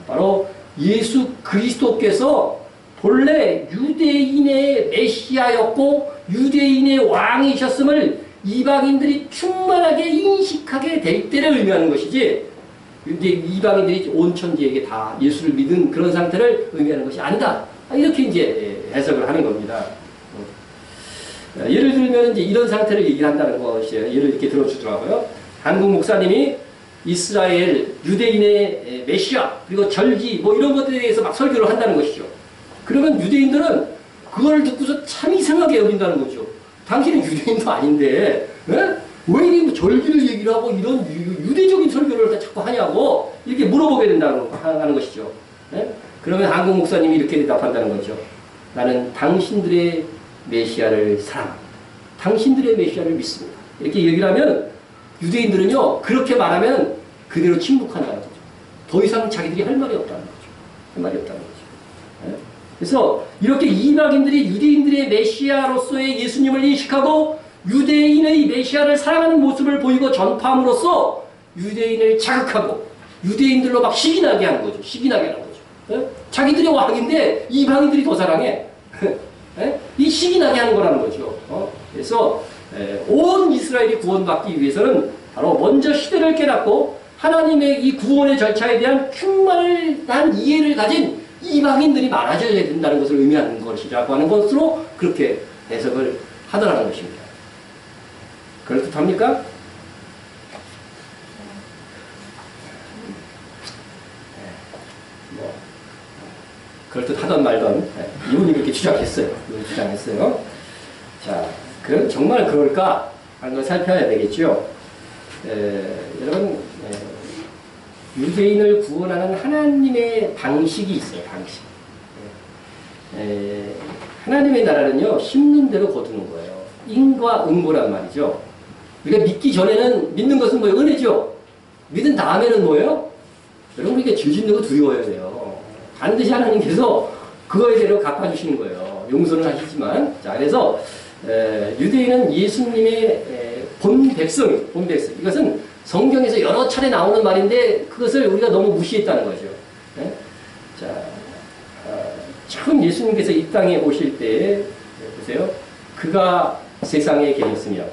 바로 예수 그리스도께서 본래 유대인의 메시아였고 유대인의 왕이셨음을 이방인들이 충만하게 인식하게 될 때를 의미하는 것이지 이방인들이 온 천지에게 다 예수를 믿은 그런 상태를 의미하는 것이 아니다. 이렇게 이제 해석을 하는 겁니다. 예를 들면 이제 이런 상태를 얘기를 한다는 것이에요. 예를 이렇게 들어주더라고요. 한국 목사님이 이스라엘 유대인의 메시아 그리고 절기 뭐 이런 것들에 대해서 막 설교를 한다는 것이죠. 그러면 유대인들은 그걸 듣고서 참 이상하게 여긴다는 거죠. 당신은 유대인도 아닌데 왜 이리 절기를 얘기를 하고 이런 유대적인 설교를 자꾸 하냐고 이렇게 물어보게 된다는 하는 것이죠. 네? 그러면 한국 목사님이 이렇게 대답한다는 거죠. 나는 당신들의 메시아를 사랑합니다. 당신들의 메시아를 믿습니다. 이렇게 얘기를 하면 유대인들은요 그렇게 말하면 그대로 침묵한다는 거죠. 더 이상 자기들이 할 말이 없다는 거죠. 할 말이 없다는 거죠. 네? 그래서 이렇게 이방인들이 유대인들의 메시아로서의 예수님을 인식하고 유대인의 메시아를 사랑하는 모습을 보이고 전파함으로써 유대인을 자극하고 유대인들로 막 시기나게 하는 거죠. 시기나게 하는 거죠. 네? 자기들이 왕인데 이방인들이 더 사랑해. 네? 이 시기나게 하는 거라는 거죠. 그래서 온 이스라엘이 구원받기 위해서는 바로 먼저 시대를 깨닫고 하나님의 이 구원의 절차에 대한 충만한 이해를 가진 이방인들이 많아져야 된다는 것을 의미하는 것이라고 하는 것으로 그렇게 해석을 하더라는 것입니다. 그렇답니까? 그럴듯하던 말던 이분이 그렇게 주장했어요. 자, 그럼 정말 그럴까 하는 걸 살펴야 되겠죠. 여러분 유대인을 구원하는 하나님의 방식이 있어요. 방식. 하나님의 나라는요 심는 대로 거두는 거예요. 인과 응고란 말이죠. 우리가 믿기 전에는 믿는 것은 뭐예요? 은혜죠. 믿은 다음에는 뭐예요? 여러분 이게 죄 짓는 거 두려워야 돼요. 반드시 하나님께서 그거에 대로 갚아주시는 거예요. 용서는 하시지만. 자, 그래서 유대인은 예수님의 본 백성. 이것은 성경에서 여러 차례 나오는 말인데 그것을 우리가 너무 무시했다는 거죠. 네? 자, 처음 예수님께서 이 땅에 오실 때 보세요. 그가 세상에 계셨으며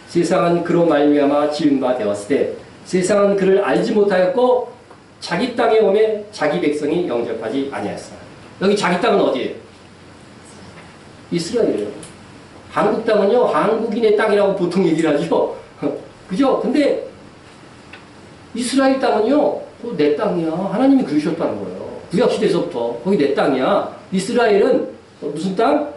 세상은 그로 말미암아 지은 바 되었을 때 세상은 그를 알지 못하였고 자기 땅에 오매 자기 백성이 영접하지 아니하였으나. 여기 자기 땅은 어디예요? 이스라엘이에요. 한국 땅은요 한국인의 땅이라고 보통 얘기를 하죠. 그죠? 근데 이스라엘 땅은요 내 땅이야. 하나님이 그러셨다는 거예요. 구약시대에서부터 거기 내 땅이야. 이스라엘은 무슨 땅?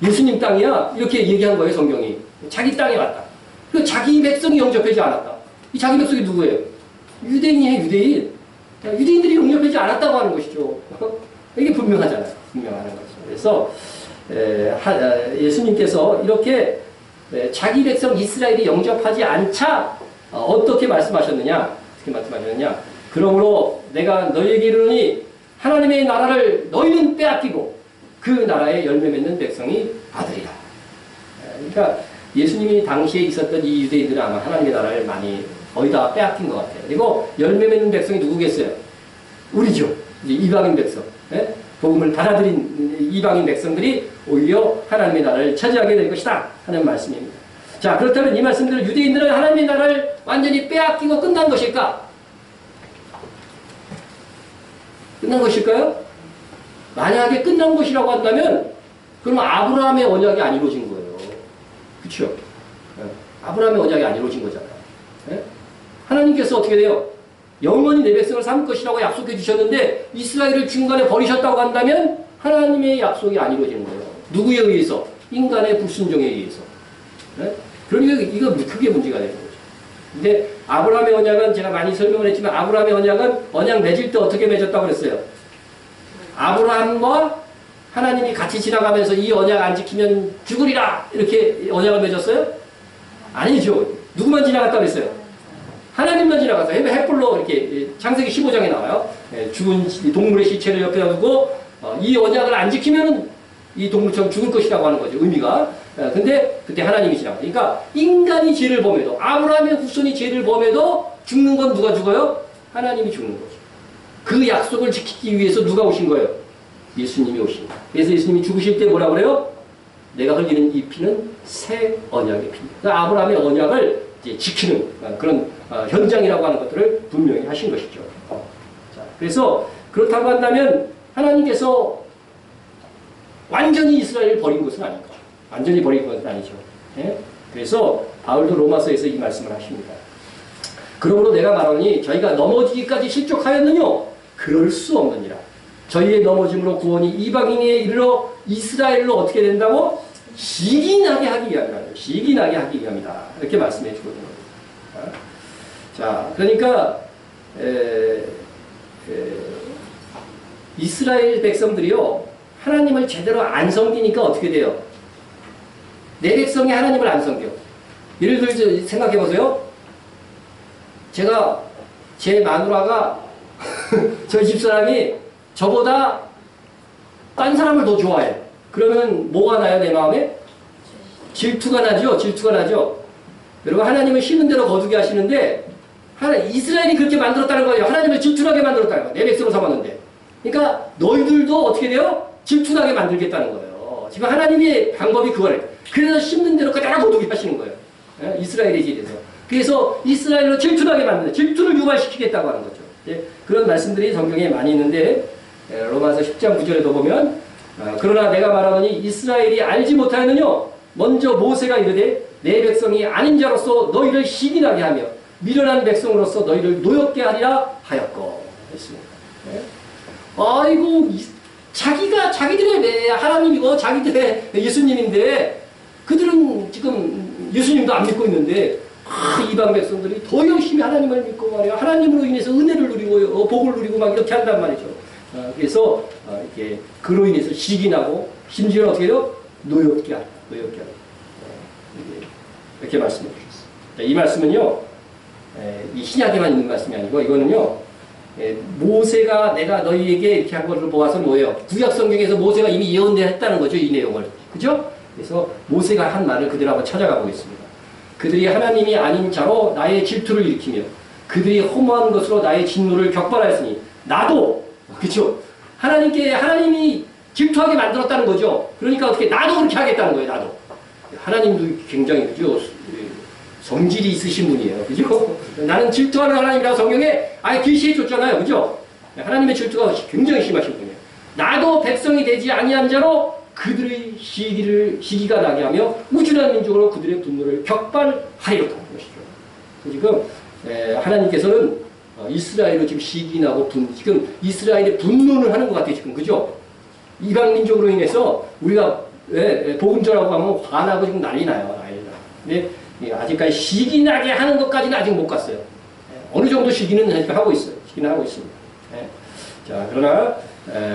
예수님 땅이야. 이렇게 얘기한 거예요. 성경이. 자기 땅에 왔다. 그 자기 백성이 영접하지 않았다. 이 자기 백성이 누구예요? 유대인이에요. 유대인. 유대인들이 영접하지 않았다고 하는 것이죠. 이게 분명하잖아요. 분명한 거죠. 그래서 예수님께서 이렇게 자기 백성 이스라엘이 영접하지 않자 어떻게 말씀하셨느냐? 그러므로 내가 너희에게 이르노니 하나님의 나라를 너희는 빼앗기고 그 나라에 열매 맺는 백성이 받으리라. 그러니까 예수님이 당시에 있었던 이 유대인들은 아마 하나님의 나라를 많이 거의 다 빼앗긴 것 같아요. 그리고 열매 맺는 백성이 누구겠어요? 우리죠. 이제 이방인 백성. 네? 복음을 받아들인 이방인 백성들이 오히려 하나님의 나라를 차지하게 될 것이다 하는 말씀입니다. 자, 그렇다면 이 말씀대로 유대인들은 하나님의 나라를 완전히 빼앗기고 끝난 것일까? 끝난 것일까요? 만약에 끝난 것이라고 한다면 그러면 아브라함의 언약이 안 이루어진 거예요. 그렇죠? 아브라함의 언약이 안 이루어진 거잖아요. 네? 하나님께서 어떻게 돼요? 영원히 내 백성을 삼을 것이라고 약속해 주셨는데 이스라엘을 중간에 버리셨다고 한다면 하나님의 약속이 안 이루어지는 거예요. 누구에 의해서? 인간의 불순종에 의해서. 네? 그러니까 이거 크게 문제가 되는 거죠. 근데 아브라함의 언약은 제가 많이 설명을 했지만 아브라함의 언약은 언약 맺을 때 어떻게 맺었다고 그랬어요? 아브라함과 하나님이 같이 지나가면서 이 언약 안 지키면 죽으리라 이렇게 언약을 맺었어요? 아니죠. 누구만 지나갔다고 그랬어요? 하나님만 지나갔어요. 햇불로 이렇게 창세기 15장에 나와요. 죽은 동물의 시체를 옆에다 두고 이 언약을 안 지키면 이 동물처럼 죽을 것이라고 하는 거죠. 의미가. 근데 그때 하나님이 지나가요. 그러니까 인간이 죄를 범해도 아브라함의 후손이 죄를 범해도 죽는 건 누가 죽어요? 하나님이 죽는 거죠. 그 약속을 지키기 위해서 누가 오신 거예요? 예수님이 오신 거예요. 그래서 예수님이 죽으실 때 뭐라 그래요? 내가 흘리는 이 피는 새 언약의 피입니다. 그러니까 아브라함의 언약을 이제 지키는 그런 현장이라고 하는 것들을 분명히 하신 것이죠. 자, 그래서 그렇다고 한다면 하나님께서 완전히 이스라엘을 버린 것은 아닌 거죠. 완전히 버린 것은 아니죠. 예? 그래서 바울도 로마서에서 이 말씀을 하십니다. 그러므로 내가 말하니 저희가 넘어지기까지 실족하였느뇨? 그럴 수 없느니라. 저희의 넘어짐으로 구원이 이방인에 이르러 이스라엘로 어떻게 된다고? 시기나게 하기 위함이다. 시기나게 하기 위함이다. 이렇게 말씀해 주거든요. 자, 그러니까 이스라엘 백성들이요, 하나님을 제대로 안 섬기니까 어떻게 돼요? 내 백성이 하나님을 안 섬겨. 예를 들어 생각해 보세요. 제가 제 마누라가 저희 집사람이 저보다 딴 사람을 더 좋아해. 그러면 뭐가 나요, 내 마음에? 질투가 나죠. 질투가 나죠. 여러분, 하나님은 쉬는 대로 거두게 하시는데 이스라엘이 그렇게 만들었다는 거예요. 하나님을 질투나게 만들었다는 거예요. 내 백성으로 삼았는데. 그러니까 너희들도 어떻게 돼요? 질투나게 만들겠다는 거예요. 지금 하나님의 방법이 그거예요. 그래서 심는 대로 그대로 거두게 하시는 거예요. 이스라엘에 대해서. 그래서 이스라엘로 질투나게 만드는, 질투를 유발시키겠다고 하는 거죠. 그런 말씀들이 성경에 많이 있는데, 로마서 10장 9절에도 보면, 그러나 내가 말하노니 이스라엘이 알지 못하였느뇨. 먼저 모세가 이르되 내 백성이 아닌 자로서 너희를 시기나게 하며 미련한 백성으로서 너희를 노엽게 하리라 하였고 했습니다. 아이고, 자기들의 하나님이고 자기들의 예수님인데, 그들은 지금 예수님도 안 믿고 있는데, 이방 백성들이 더 열심히 하나님을 믿고 말이야, 하나님으로 인해서 은혜를 누리고 복을 누리고 막 이렇게 한단 말이죠. 그래서 이렇게 그로 인해서 시기나고 심지어 어떻게 해요? 노엽게 하라. 이렇게 말씀해 주셨어요. 이 말씀은요, 이 신약에만 있는 말씀이 아니고, 이거는요, 모세가 내가 너희에게 이렇게 한 것을 보아서 뭐예요? 구약 성경에서 모세가 이미 예언했다는 거죠, 이 내용을. 그죠? 그래서 모세가 한 말을 그대로 한번 찾아가 보겠습니다. 그들이 하나님이 아닌 자로 나의 질투를 일으키며 그들이 허무한 것으로 나의 진노를 격발하였으니 나도, 그죠? 하나님이 질투하게 만들었다는 거죠. 그러니까 어떻게 나도 그렇게 하겠다는 거예요, 나도. 하나님도 굉장히, 그죠? 성질이 있으신 분이에요. 그죠? 나는 질투하는 하나님이라고 성경에 아예 계시해 줬잖아요. 그죠? 하나님의 질투가 굉장히 심하신 분이에요. 나도 백성이 되지 아니한 자로 그들의 시기가 나게 하며 우준한 민족으로 그들의 분노를 격발하리로다 하는 것이죠. 지금 하나님께서는 이스라엘로 지금 시기 나고 지금 이스라엘의 분노를 하는 것 같아요. 지금. 그죠? 이방 민족으로 인해서 우리가 복음 전하고 하면 화나고 지금 난리 나요. 근데 아직까지 시기 나게 하는 것까지는 아직 못 갔어요. 어느 정도 시기는 하고 있어요. 시기는 하고 있습니다. 자, 그러나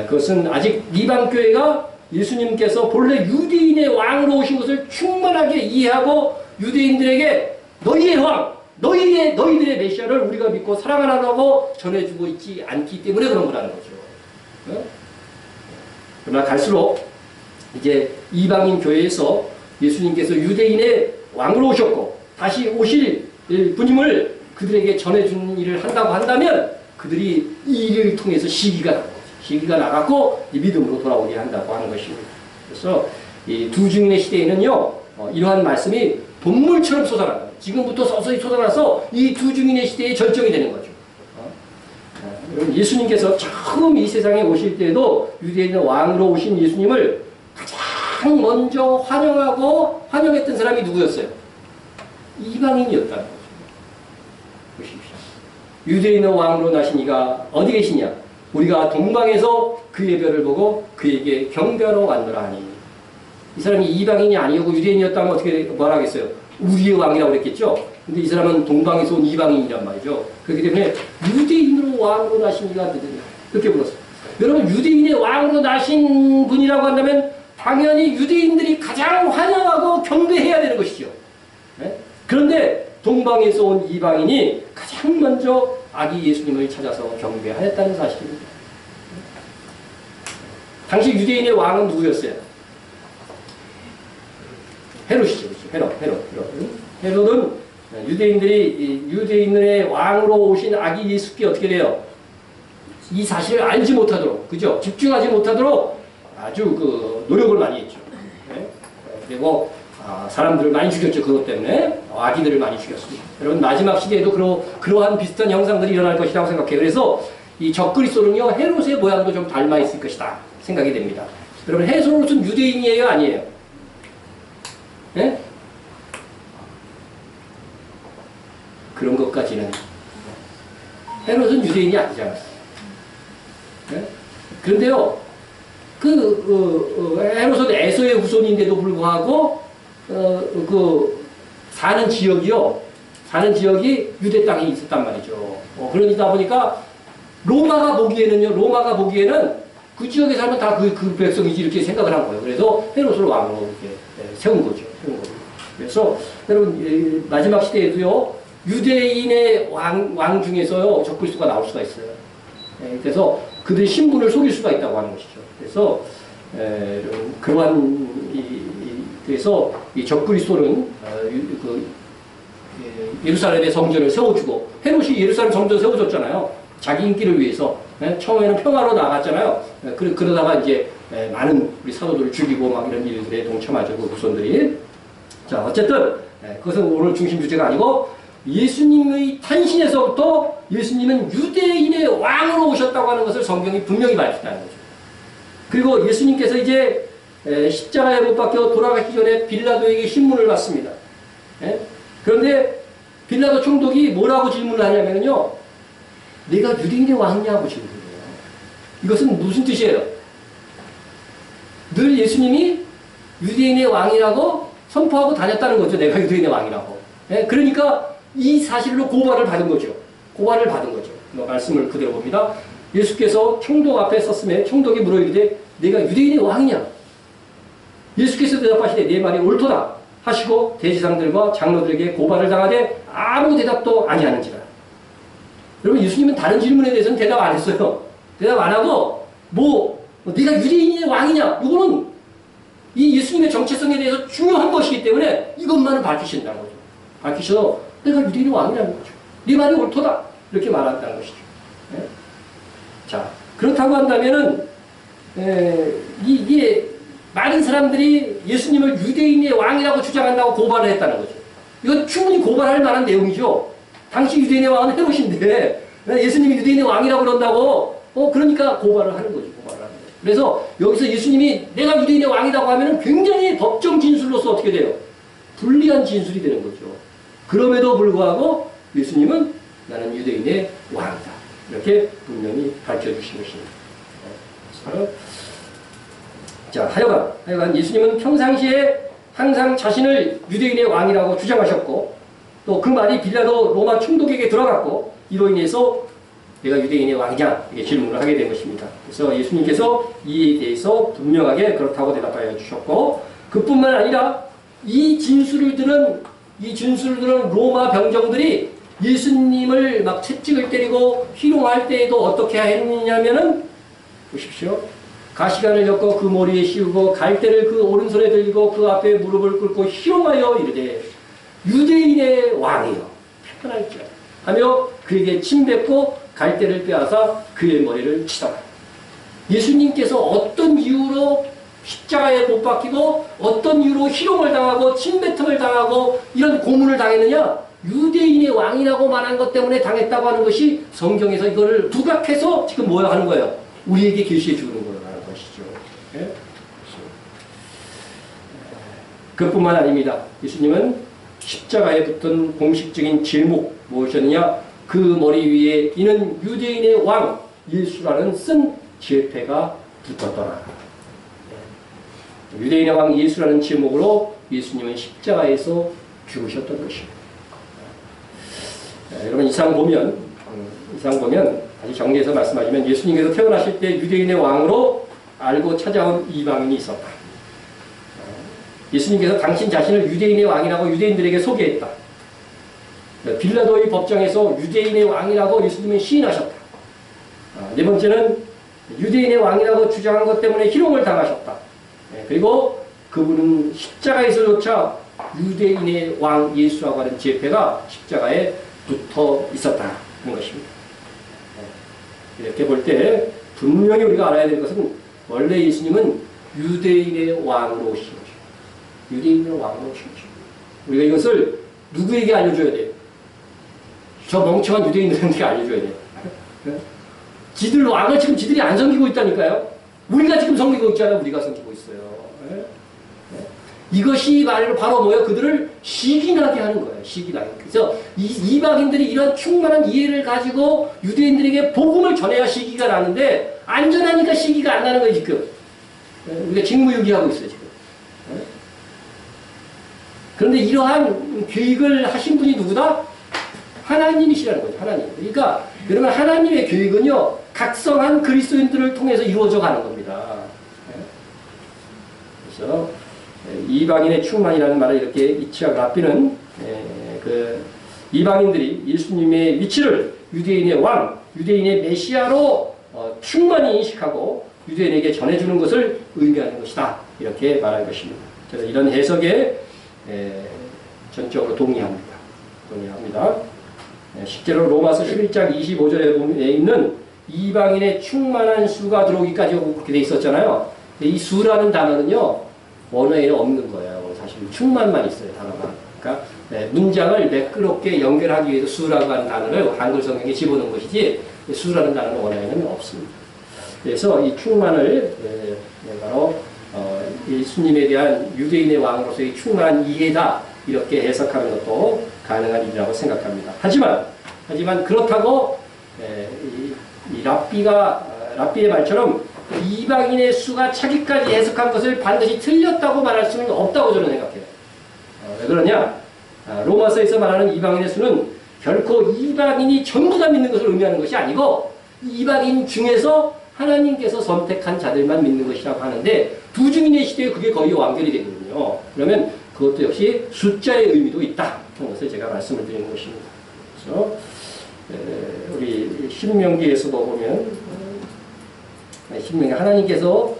그것은 아직 이방 교회가 예수님께서 본래 유대인의 왕으로 오신 것을 충만하게 이해하고 유대인들에게 너희의 왕, 너희들의 메시아를 우리가 믿고 사랑하라고 전해주고 있지 않기 때문에 그런 거라는 거죠. 그러나 갈수록 이제 이방인 교회에서 예수님께서 유대인의 왕으로 오셨고 다시 오실 분임을 그들에게 전해주는 일을 한다고 한다면 그들이 이 일을 통해서 시기가 나갔고 이 믿음으로 돌아오게 한다고 하는 것입니다. 그래서 이 두 증인의 시대에는요, 이러한 말씀이 본물처럼 솟아나요. 지금부터 서서히 솟아나서 이 두 증인의 시대의 절정이 되는 거죠. 예수님께서 처음 이 세상에 오실 때도 유대인의 왕으로 오신 예수님을 가장 먼저 환영했던 사람이 누구였어요? 이방인이었다는 거죠. 보십시오. 유대인의 왕으로 나신 이가 어디 계시냐? 우리가 동방에서 그의 별을 보고 그에게 경배하러 왔노라 하니. 이 사람이 이방인이 아니고 유대인이었다면 어떻게 뭐라 하겠어요? 우리의 왕이라고 그랬겠죠? 근데 이 사람은 동방에서 온 이방인이란 말이죠. 그렇기 때문에 유대인으로 왕으로 나신 이가 누구냐? 그렇게 불렀어요. 여러분, 유대인의 왕으로 나신 분이라고 한다면 당연히 유대인들이 가장 환영하고 경배해야 되는 것이죠. 네? 그런데 동방에서 온 이방인이 가장 먼저 아기 예수님을 찾아서 경배하였다는 사실입니다. 당시 유대인의 왕은 누구였어요? 헤롯이죠. 헤롯은 유대인의 왕으로 오신 아기 예수께 어떻게 돼요? 이 사실을 알지 못하도록, 그죠? 집중하지 못하도록 아주 노력을 많이 했죠. 네? 그리고 사람들을 많이 죽였죠. 그것 때문에 아기들을 많이 죽였습니다. 여러분, 마지막 시대에도 그러한 비슷한 형상들이 일어날 것이라고 생각해요. 그래서 이 적그리스도는요, 헤롯의 모양도 좀 닮아 있을 것이다 생각이 됩니다. 여러분, 헤롯은 유대인이에요, 아니에요? 네? 그런 것까지는 헤롯은 유대인이 아니잖아요. 네? 그런데요, 헤롯은 에서의 후손인데도 불구하고 사는 지역이요, 사는 지역이 유대 땅이 있었단 말이죠. 그러다 보니까 로마가 보기에는 그 지역에 살면 다 그 백성이지 이렇게 생각을 한 거예요. 그래서 헤롯을 왕으로 이렇게 세운 거죠. 그래서 여러분 마지막 시대에도요 유대인의 왕 중에서요 적그리스도가 나올 수가 있어요. 그래서 그들의 신분을 속일 수가 있다고 하는 것이죠. 그래서 그러한 그래서 이 적그리스도는 예루살렘의 성전을 세워주고 헤롯이 예루살렘 성전 세워줬잖아요. 자기 인기를 위해서 처음에는 평화로 나갔잖아요. 그러다가 이제 많은 우리 사도들을 죽이고 막 이런 일들에 동참하죠. 그 후손들이. 자 어쨌든 그것은 오늘 중심 주제가 아니고 예수님의 탄신에서부터 예수님은 유대인의 왕으로 오셨다고 하는 것을 성경이 분명히 밝혔다는 거죠. 그리고 예수님께서 이제 십자가에 못 박혀 돌아가기 전에 빌라도에게 신문을 받습니다. 그런데 빌라도 총독이 뭐라고 질문을 하냐면요. 내가 유대인의 왕이냐고 질문해요. 이것은 무슨 뜻이에요? 늘 예수님이 유대인의 왕이라고 선포하고 다녔다는 거죠. 내가 유대인의 왕이라고. 그러니까 이 사실로 고발을 받은 거죠. 말씀을 그대로 봅니다. 예수께서 총독 앞에 섰음에 총독이 물어이르되 내가 유대인의 왕이냐? 예수께서 대답하시되 내 말이 옳도다 하시고 대제사장들과 장로들에게 고발을 당하되 아무 대답도 아니하는지라. 여러분 예수님은 다른 질문에 대해서는 대답 안 했어요. 대답 안 하고 네가 유대인의 왕이냐? 이거는 이 예수님의 정체성에 대해서 중요한 것이기 때문에 이것만을 밝히신다는 거죠. 밝히셔서 내가 유대인의 왕이라는 거죠. 네 말이 옳도다 이렇게 말한다는 것이죠. 자 그렇다고 한다면은 이게 많은 사람들이 예수님을 유대인의 왕이라고 주장한다고 고발을 했다는 거죠. 이건 충분히 고발할 만한 내용이죠. 당시 유대인의 왕은 헤롯인데 예수님이 유대인의 왕이라고 그런다고 그러니까 고발을 하는 거죠. 그래서 여기서 예수님이 내가 유대인의 왕이라고 하면 굉장히 법정 진술로서 어떻게 돼요? 불리한 진술이 되는 거죠. 그럼에도 불구하고 예수님은 나는 유대인의 왕이다. 이렇게 분명히 밝혀주신 것입니다. 자, 하여간 예수님은 평상시에 항상 자신을 유대인의 왕이라고 주장하셨고 또 그 말이 빌라도 로마 총독에게 들어갔고 이로 인해서 내가 유대인의 왕이냐 이렇게 질문을 하게 된 것입니다. 그래서 예수님께서 이에 대해서 분명하게 그렇다고 대답하여 주셨고 그뿐만 아니라 이 진술을 들은 로마 병정들이 예수님을 막 채찍을 때리고 희롱할 때에도 어떻게 했느냐면은 보십시오. 가시관을 엮어 그 머리에 씌우고 갈대를 그 오른손에 들고 그 앞에 무릎을 꿇고 희롱하여 이르되 유대인의 왕이여 편할지어다 하며 그에게 침뱉고 갈대를 빼앗아 그의 머리를 치더라. 예수님께서 어떤 이유로 십자가에 못 박히고 어떤 이유로 희롱을 당하고 침뱉음을 당하고 이런 고문을 당했느냐? 유대인의 왕이라고 말한 것 때문에 당했다고 하는 것이 성경에서 이거를 부각해서 지금 뭐야 하는 거예요? 우리에게 계시해 주는 거라는 것이죠. 네? 그뿐만 아닙니다. 예수님은 십자가에 붙은 공식적인 제목 무엇이었느냐? 그 머리 위에 이는 유대인의 왕 예수라는 쓴 제패가 붙었더라. 유대인의 왕 예수라는 제목으로 예수님은 십자가에서 죽으셨던 것입니다. 여러분 이상 보면 다시 정리해서 말씀하시면 예수님께서 태어나실 때 유대인의 왕으로 알고 찾아온 이방인이 있었다. 예수님께서 당신 자신을 유대인의 왕이라고 유대인들에게 소개했다. 빌라도의 법정에서 유대인의 왕이라고 예수님은 시인하셨다. 네 번째는 유대인의 왕이라고 주장한 것 때문에 희롱을 당하셨다. 그리고 그분은 십자가에서조차 유대인의 왕 예수라고 하는 제패가 십자가에 붙어 있었다는 것입니다. 이렇게 볼 때 분명히 우리가 알아야 될 것은 원래 예수님은 유대인의 왕으로 오신 거죠. 유대인의 왕으로 오신 거죠. 우리가 이것을 누구에게 알려줘야 돼요? 저 멍청한 유대인들한테 알려줘야 돼요. 지들 왕을 지금 지들이 안 섬기고 있다니까요. 우리가 지금 섬기고 있잖아요. 우리가 섬기고 있어요. 이것이 바로 뭐예요? 그들을 시기나게 하는 거예요. 시기나게. 그래서 이방인들이 이런 충만한 이해를 가지고 유대인들에게 복음을 전해야 시기가 나는데 안전하니까 시기가 안 나는 거예요. 지금. 우리가 직무유기하고 있어요. 지금. 그런데 이러한 계획을 하신 분이 누구다? 하나님이시라는 거죠. 하나님. 그러니까 여러분 하나님의 계획은요. 각성한 그리스도인들을 통해서 이루어져 가는 겁니다. 그래서 이방인의 충만이라는 말을 이렇게 이치학 랍비는 그 이방인들이 예수님의 위치를 유대인의 왕, 유대인의 메시아로 충만히 인식하고 유대인에게 전해주는 것을 의미하는 것이다. 이렇게 말한 것입니다. 저는 이런 해석에 전적으로 동의합니다. 실제로 로마서 11장 25절에 있는 이방인의 충만한 수가 들어오기까지 그렇게 돼 있었잖아요. 이 수라는 단어는요. 원어에 없는 거예요. 사실 충만만 있어요. 단어가. 그러니까 문장을 매끄럽게 연결하기 위해서 수라고 하는 단어를 한글 성경에 집어넣은 것이지 수라는 단어는 원어에는 없습니다. 그래서 이 충만을 바로 예수님에 대한 유대인의 왕으로서의 충만한 이해다 이렇게 해석하는 것도 가능한 일이라고 생각합니다. 하지만 그렇다고 이 랍비의 말처럼 이방인의 수가 차기까지 해석한 것을 반드시 틀렸다고 말할 수는 없다고 저는 생각해요. 왜 그러냐? 로마서에서 말하는 이방인의 수는 결코 이방인이 전부 다 믿는 것을 의미하는 것이 아니고 이방인 중에서 하나님께서 선택한 자들만 믿는 것이라고 하는데 두 증인의 시대에 그게 거의 완결이 되거든요. 그러면 그것도 역시 숫자의 의미도 있다 하는 것을 제가 말씀을 드리는 것입니다. 그래서 우리 신명기에서도 보면 신명기 하나님께서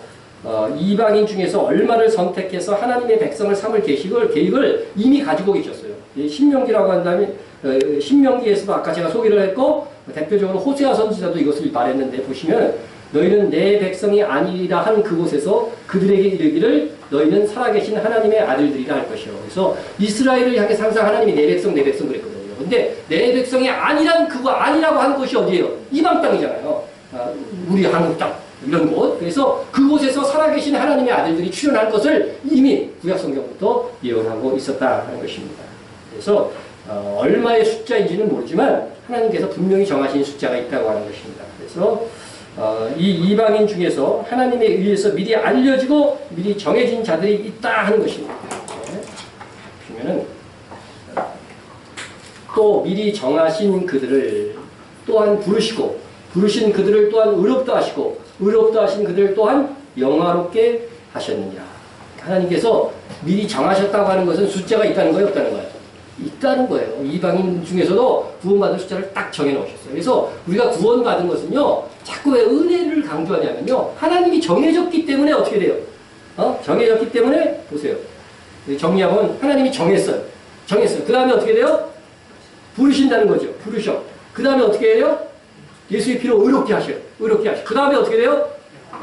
이방인 중에서 얼마를 선택해서 하나님의 백성을 삼을 계획을 이미 가지고 계셨어요. 신명기라고 한다면 신명기에서도 아까 제가 소개를 했고 대표적으로 호세아 선지자도 이것을 말했는데 보시면 너희는 내 백성이 아니라 한 그곳에서 그들에게 이르기를 너희는 살아계신 하나님의 아들들이라 할 것이요. 그래서 이스라엘을 향해서 항상 하나님이 내 백성 그랬거든요. 근데 내 백성이 아니란 그거 아니라고 한 곳이 어디예요? 이방 땅이잖아요. 우리 한국 땅 이런 곳. 그래서 그곳에서 살아계신 하나님의 아들들이 출현할 것을 이미 구약성경부터 예언하고 있었다는 것입니다. 그래서 얼마의 숫자인지는 모르지만 하나님께서 분명히 정하신 숫자가 있다고 하는 것입니다. 그래서 이 이방인 중에서 하나님에 의해서 미리 알려지고 미리 정해진 자들이 있다 하는 것입니다. 보시면은 또 미리 정하신 그들을 또한 부르시고 부르신 그들을 또한 의롭다 하시고 의롭다 하신 그들을 또한 영화롭게 하셨느니라. 하나님께서 미리 정하셨다고 하는 것은 숫자가 있다는 거예요, 없다는 거예요? 있다는 거예요. 이방인 중에서도 구원받을 숫자를 딱 정해놓으셨어요. 그래서 우리가 구원받은 것은요, 자꾸 왜 은혜를 강조하냐면요, 하나님이 정해졌기 때문에 어떻게 돼요? 정해졌기 때문에, 보세요. 정리하면 하나님이 정했어요. 그 다음에 어떻게 돼요? 부르신다는 거죠. 부르셔. 그 다음에 어떻게 해요? 예수의 피로 의롭게 하셔요. 그 다음에 어떻게 돼요?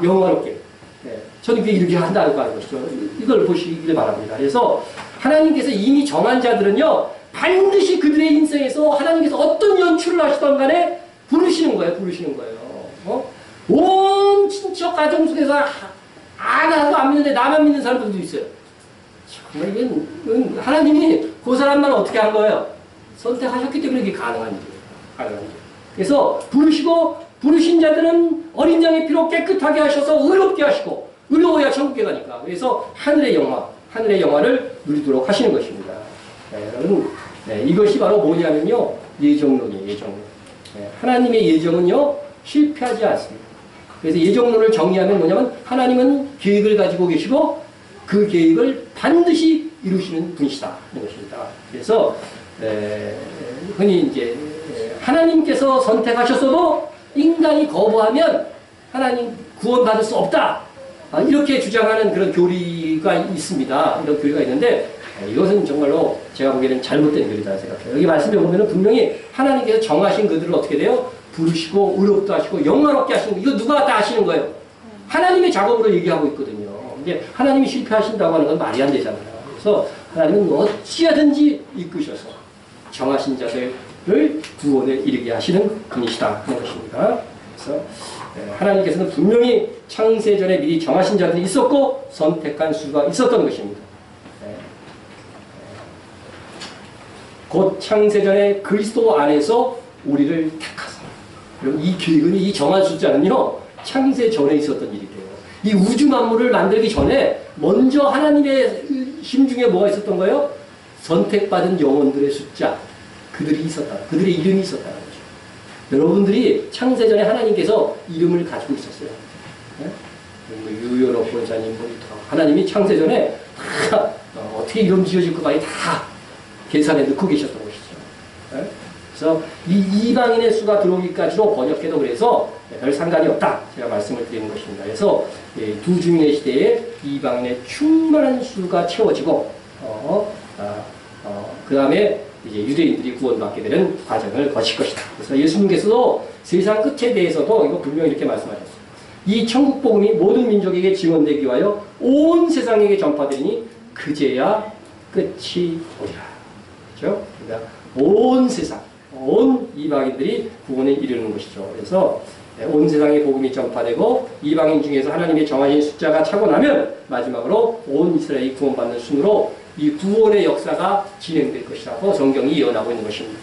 영화롭게. 저는 그게 이렇게 한다고 하는 것이죠. 이걸 보시길 바랍니다. 그래서 하나님께서 이미 정한 자들은요, 반드시 그들의 인생에서 하나님께서 어떤 연출을 하시던 간에 부르시는 거예요. 온 친척 가정 속에서 나도 안 믿는데 나만 믿는 사람들도 있어요. 정말 이건 하나님이 그 사람만 어떻게 한 거예요? 선택하셨기 때문에 이게 가능한 일이에요. 그래서 부르신 자들은 어린 양의 피로 깨끗하게 하셔서 의롭게 하시고 의로워야 천국에 가니까. 그래서 하늘의 영화를 누리도록 하시는 것입니다. 여러분, 이것이 바로 뭐냐면요, 예정론이에요. 예정론. 하나님의 예정은요, 실패하지 않습니다. 그래서 예정론을 정의하면 뭐냐면 하나님은 계획을 가지고 계시고 그 계획을 반드시 이루시는 분이시다 하는 것입니다. 그래서 흔히 이제 하나님께서 선택하셨어도 인간이 거부하면 하나님 구원받을 수 없다. 이렇게 주장하는 그런 교리가 있습니다. 이런 교리가 있는데 이것은 정말로 제가 보기에는 잘못된 교리다 생각해요. 여기 말씀해 보면 분명히 하나님께서 정하신 그들을 어떻게 돼요? 부르시고 의롭다 하시고 영화롭게 하시는 거. 이거 누가 다 하시는 거예요? 하나님의 작업으로 얘기하고 있거든요. 근데 하나님이 실패하신다고 하는 건 말이 안 되잖아요. 그래서 하나님은 어찌하든지 이끄셔서 정하신 자들을 구원에 이르게 하시는 분이시다 하는 것입니다. 그래서 하나님께서는 분명히 창세전에 미리 정하신 자들이 있었고 선택한 수가 있었던 것입니다. 곧 창세전에 그리스도 안에서 우리를 택하사. 이 계획은, 이 정한 숫자는요, 창세전에 있었던 일이에요. 이 우주 만물을 만들기 전에 먼저 하나님의 심중에 뭐가 있었던 거예요? 선택받은 영혼들의 숫자. 그들이 있었다. 그들의 이름이 있었다는 거죠. 여러분들이 창세전에 하나님께서 이름을 가지고 있었어요. 네? 유여럽 본사님, 하나님이 창세전에 다 어떻게 이름 지어질 것까지 다 계산에 넣고 계셨던 것이죠. 네? 그래서 이 이방인의 수가 들어오기까지로 번역해도 그래서 별 상관이 없다. 제가 말씀을 드리는 것입니다. 그래서 두 주민의 시대에 이방인의 충만한 수가 채워지고 그 다음에 이제 유대인들이 구원받게 되는 과정을 거칠 것이다. 그래서 예수님께서도 세상 끝에 대해서도 이거 분명히 이렇게 말씀하셨어요. 이 천국 복음이 모든 민족에게 증언되기 위하여 온 세상에게 전파되니 그제야 끝이 오리라. 그렇죠? 그러니까 온 세상, 온 이방인들이 구원에 이르는 것이죠. 그래서 온 세상에 복음이 전파되고 이방인 중에서 하나님의 정하신 숫자가 차고 나면 마지막으로 온 이스라엘이 구원받는 순으로 이 구원의 역사가 진행될 것이라고 성경이 예언하고 있는 것입니다.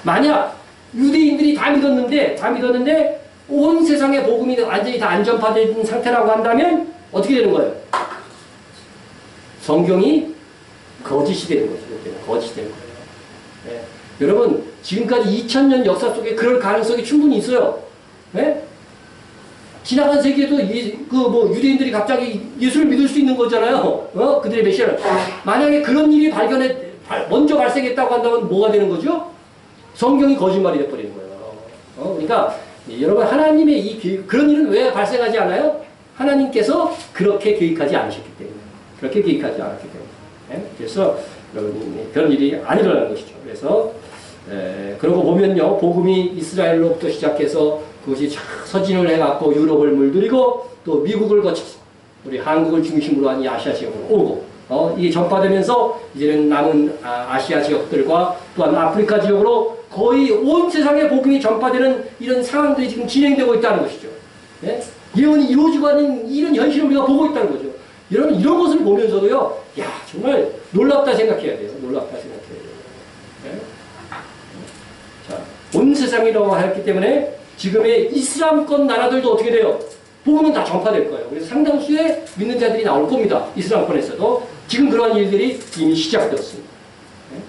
만약 유대인들이 다 믿었는데 온 세상의 복음이 완전히 다 안 전파된 상태라고 한다면 어떻게 되는 거예요? 성경이 거짓이 되는 거죠. 거짓이 되는 거예요. 네. 여러분 지금까지 2000년 역사 속에 그럴 가능성이 충분히 있어요. 네? 지나간 세계에도 유대인들이 갑자기 예수를 믿을 수 있는 거잖아요. 그들의 메시아를. 만약에 그런 일이 먼저 발생했다고 한다면 뭐가 되는 거죠? 성경이 거짓말이 돼버리는 거예요. 그러니까 여러분 하나님의 이 계획, 그런 일은 왜 발생하지 않아요? 하나님께서 그렇게 계획하지 않으셨기 때문에. 그렇게 계획하지 않았기 때문에. 네? 그래서 여러분 그런 일이 안 일어나는 것이죠. 그래서 그러고 보면요. 복음이 이스라엘로부터 시작해서 그것이 서진을 해갖고 유럽을 물들이고 또 미국을 거쳐 우리 한국을 중심으로 한 이 아시아 지역으로 오고 이게 전파되면서 이제는 남은 아시아 지역들과 또한 아프리카 지역으로 거의 온 세상에 복음이 전파되는 이런 상황들이 지금 진행되고 있다는 것이죠. 네? 예언이 이루어지고 하는 이런 현실을 우리가 보고 있다는 거죠. 여러분 이런 것을 보면서도요. 야 정말 놀랍다 생각해야 돼요. 놀랍다 생각해야 돼요. 네? 자, 온 세상이라고 했기 때문에 지금의 이슬람권 나라들도 어떻게 돼요? 복음은 다 전파될 거예요. 그래서 상당수의 믿는 자들이 나올 겁니다. 이슬람권에서도. 지금 그러한 일들이 이미 시작되었습니다. 네?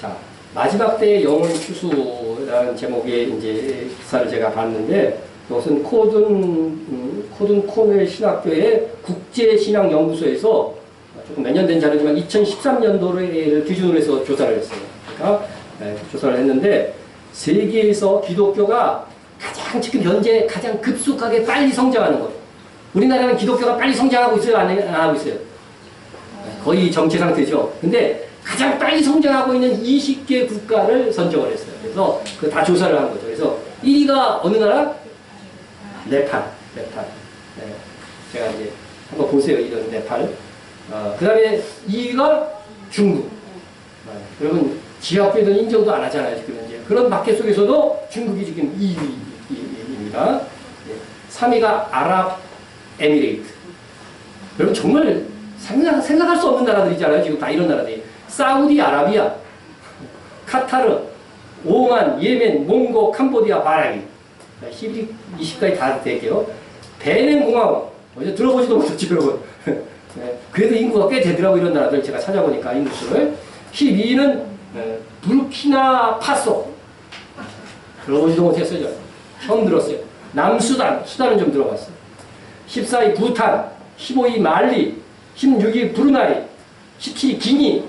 자, 마지막 때의 영혼의 추수라는 제목의 이제 기사를 제가 봤는데, 이것은 코든 코넬 신학교의 국제신학연구소에서 조금 몇 년 된 자료지만 2013년도를 기준으로 해서 조사를 했어요. 그러니까 조사를 했는데, 세계에서 기독교가 지금 현재 가장 급속하게 빨리 성장하는 것. 우리나라는 기독교가 빨리 성장하고 있어요? 안 하고 있어요? 거의 정체 상태죠. 근데 가장 빨리 성장하고 있는 20개 국가를 선정을 했어요. 그래서 그 다 조사를 한 거죠. 그래서 1위가 어느 나라? 네팔. 네. 제가 이제 한번 보세요. 이런 네팔. 그 다음에 2위가 중국. 여러분, 지하학교에는 인정도 안 하잖아요. 지금 이제. 그런 마켓 속에서도 중국이 지금 2위입니다. 3위가 아랍에미레이트. 여러분 정말 생각할 수 없는 나라들이잖아요. 지금 다 이런 나라들이. 사우디아라비아, 카타르, 오만, 예멘, 몽고, 캄보디아, 바라기. 11, 20까지 다 될게요. 베넨공화국. 어제 들어보지도 못했지, 여러분. 그래도 인구가 꽤 되더라고, 이런 나라들. 제가 찾아보니까 인구수를. 12위는 부르키나 파소. 들어보지도 못했어요. 처음 들었어요. 남수단, 수단은 좀 들어봤어요. 14위 부탄, 15위 말리, 16위 브루나이, 17위 기니,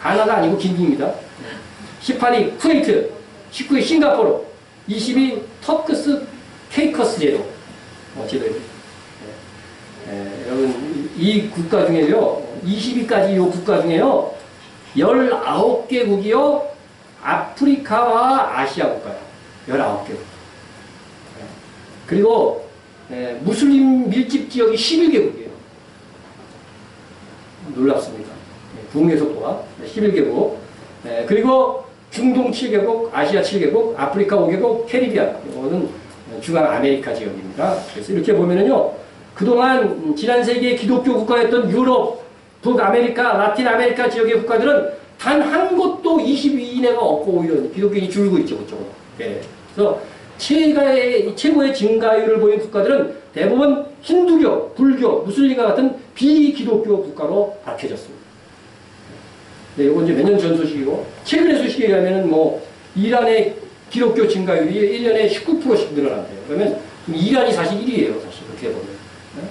가나가 아니고 기니입니다. 18위 쿠웨이트, 19위 싱가포르, 20위 터크스 케이커스 제도. 제도입니다. 여러분, 이 국가 중에요, 20위까지 이 국가 중에요, 19개국이요, 아프리카와 아시아 국가예요. 19개국. 그리고 무슬림 밀집 지역이 11개국이에요. 놀랍습니다. 부흥의 속도가 11개국. 그리고 중동 7개국, 아시아 7개국, 아프리카 5개국, 캐리비안. 이거는 중앙아메리카 지역입니다. 그래서 이렇게 보면은요, 그동안 지난 세기의 기독교 국가였던 유럽, 북아메리카, 라틴 아메리카 지역의 국가들은 단 한 곳도 20위 이내가 없고 오히려 기독교인이 줄고 있죠, 그쪽으로. 네. 그래서 최고의 증가율을 보인 국가들은 대부분 힌두교, 불교, 무슬림과 같은 비기독교 국가로 밝혀졌습니다. 네, 이건 이제 몇 년 전 소식이고, 최근의 소식에 의하면은 뭐, 이란의 기독교 증가율이 1년에 19%씩 늘어난대요. 그러면 이란이 사실 1위예요, 사실. 그렇게 보면. 네?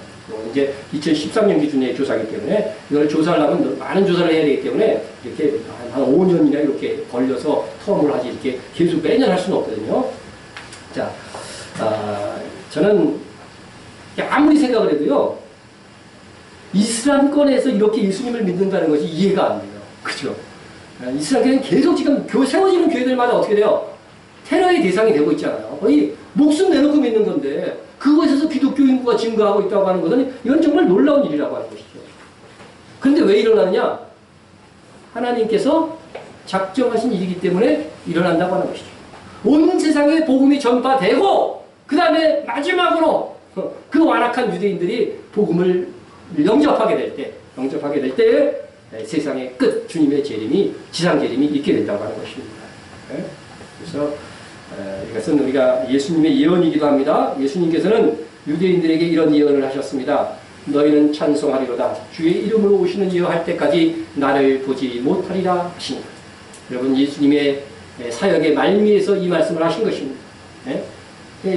이제 2013년 기준의 조사이기 때문에, 이걸 조사를 하면 많은 조사를 해야 되기 때문에, 이렇게 한 5년이나 이렇게 걸려서 텀을 하지, 이렇게 계속 매년 할 수는 없거든요. 자, 저는 아무리 생각을 해도요, 이슬람권에서 이렇게 예수님을 믿는다는 것이 이해가 안 돼요. 그죠? 이슬람교회는 계속 지금 세워지는 교회들마다 어떻게 돼요? 테러의 대상이 되고 있잖아요. 거의 목숨 내놓고 믿는 건데, 그것에서 기독교 인구가 증가하고 있다고 하는 것은 이건 정말 놀라운 일이라고 하는 것이죠. 그런데 왜 일어나느냐? 하나님께서 작정하신 일이기 때문에 일어난다고 하는 것이죠. 온 세상에 복음이 전파되고, 그 다음에 마지막으로 그 완악한 유대인들이 복음을 영접하게 될 때, 세상의 끝, 주님의 재림이, 지상 재림이 있게 된다고 하는 것입니다. 그래서 이것은 우리가 예수님의 예언이기도 합니다. 예수님께서는 유대인들에게 이런 예언을 하셨습니다. 너희는 찬송하리로다. 주의 이름으로 오시는 이여 할 때까지 나를 보지 못하리라 하십니다. 여러분, 예수님의 사역의 말미에서 이 말씀을 하신 것입니다.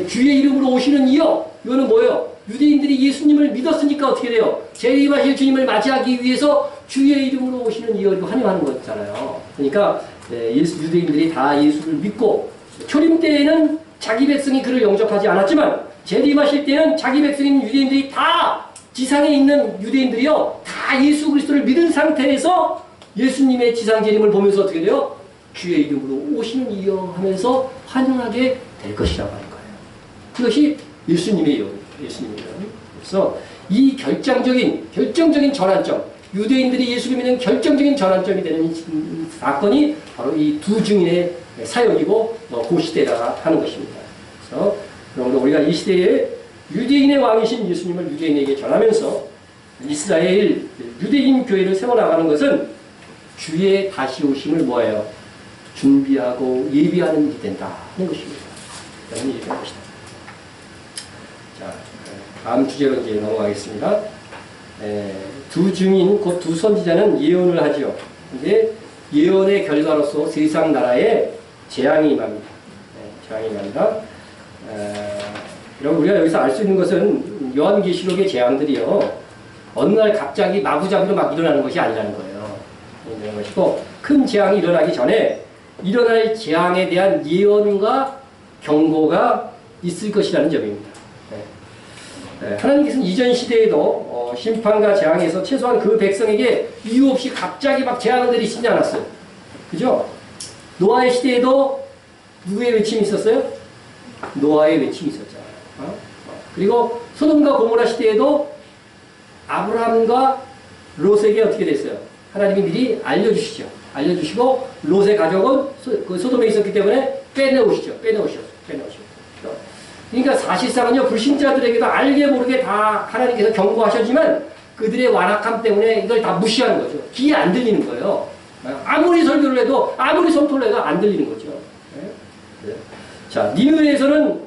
주의 이름으로 오시는 이여, 이거는 뭐예요? 유대인들이 예수님을 믿었으니까 어떻게 돼요? 재림하실 주님을 맞이하기 위해서 주의 이름으로 오시는 이여를 환영하는 거잖아요. 그러니까 유대인들이 다 예수를 믿고, 초림 때에는 자기 백성이 그를 영접하지 않았지만, 재림하실 때는 자기 백성인 유대인들이 다, 지상에 있는 유대인들이요, 다 예수 그리스도를 믿은 상태에서 예수님의 지상 재림을 보면서 어떻게 돼요? 주의 이름으로 오시는 이여 하면서 환영하게 될 것이라고 하는 거예요. 그것이 예수님의 예언입니다. 예수님의 예언. 그래서 이 결정적인 전환점, 유대인들이 예수를 믿는 결정적인 전환점이 되는 사건이 바로 이 두 증인의 사역이고, 그 시대다 하는 것입니다. 그래서 우리가 이 시대에 유대인의 왕이신 예수님을 유대인에게 전하면서 이스라엘 유대인 교회를 세워나가는 것은 주의 다시 오심을 뭐예요? 준비하고 예비하는 일이 된다 하는 것입니다. 라는 얘기가 것이다. 자, 다음 주제로 이제 넘어가겠습니다. 두 증인, 곧 두 선지자는 예언을 하죠. 근데 예언의 결과로서 세상 나라에 재앙이 임합니다. 재앙이 임합니다. 여러분, 우리가 여기서 알 수 있는 것은 요한계시록의 재앙들이요, 어느 날 갑자기 마구잡이로 막 일어나는 것이 아니라는 거예요. 이런 것이고, 큰 재앙이 일어나기 전에 일어날 재앙에 대한 예언과 경고가 있을 것이라는 점입니다. 하나님께서는 이전 시대에도 심판과 재앙에서 최소한 그 백성에게 이유 없이 갑자기 막 재앙을 내리시지 않았어요. 그죠? 노아의 시대에도 누구의 외침이 있었어요? 노아의 외침이 있었잖아요. 그리고 소돔과 고모라 시대에도 아브라함과 롯에게 어떻게 됐어요? 하나님이 미리 알려주시죠. 알려주시고 롯의 가족은 그 소돔에 있었기 때문에 빼내오시죠. 그러니까 사실상은요, 불신자들에게도 알게 모르게 다 하나님께서 경고하셨지만 그들의 완악함 때문에 이걸 다 무시하는 거죠. 귀에 안 들리는 거예요. 아무리 설교를 해도, 아무리 선포를 해도 안 들리는 거죠. 자, 니느웨에서는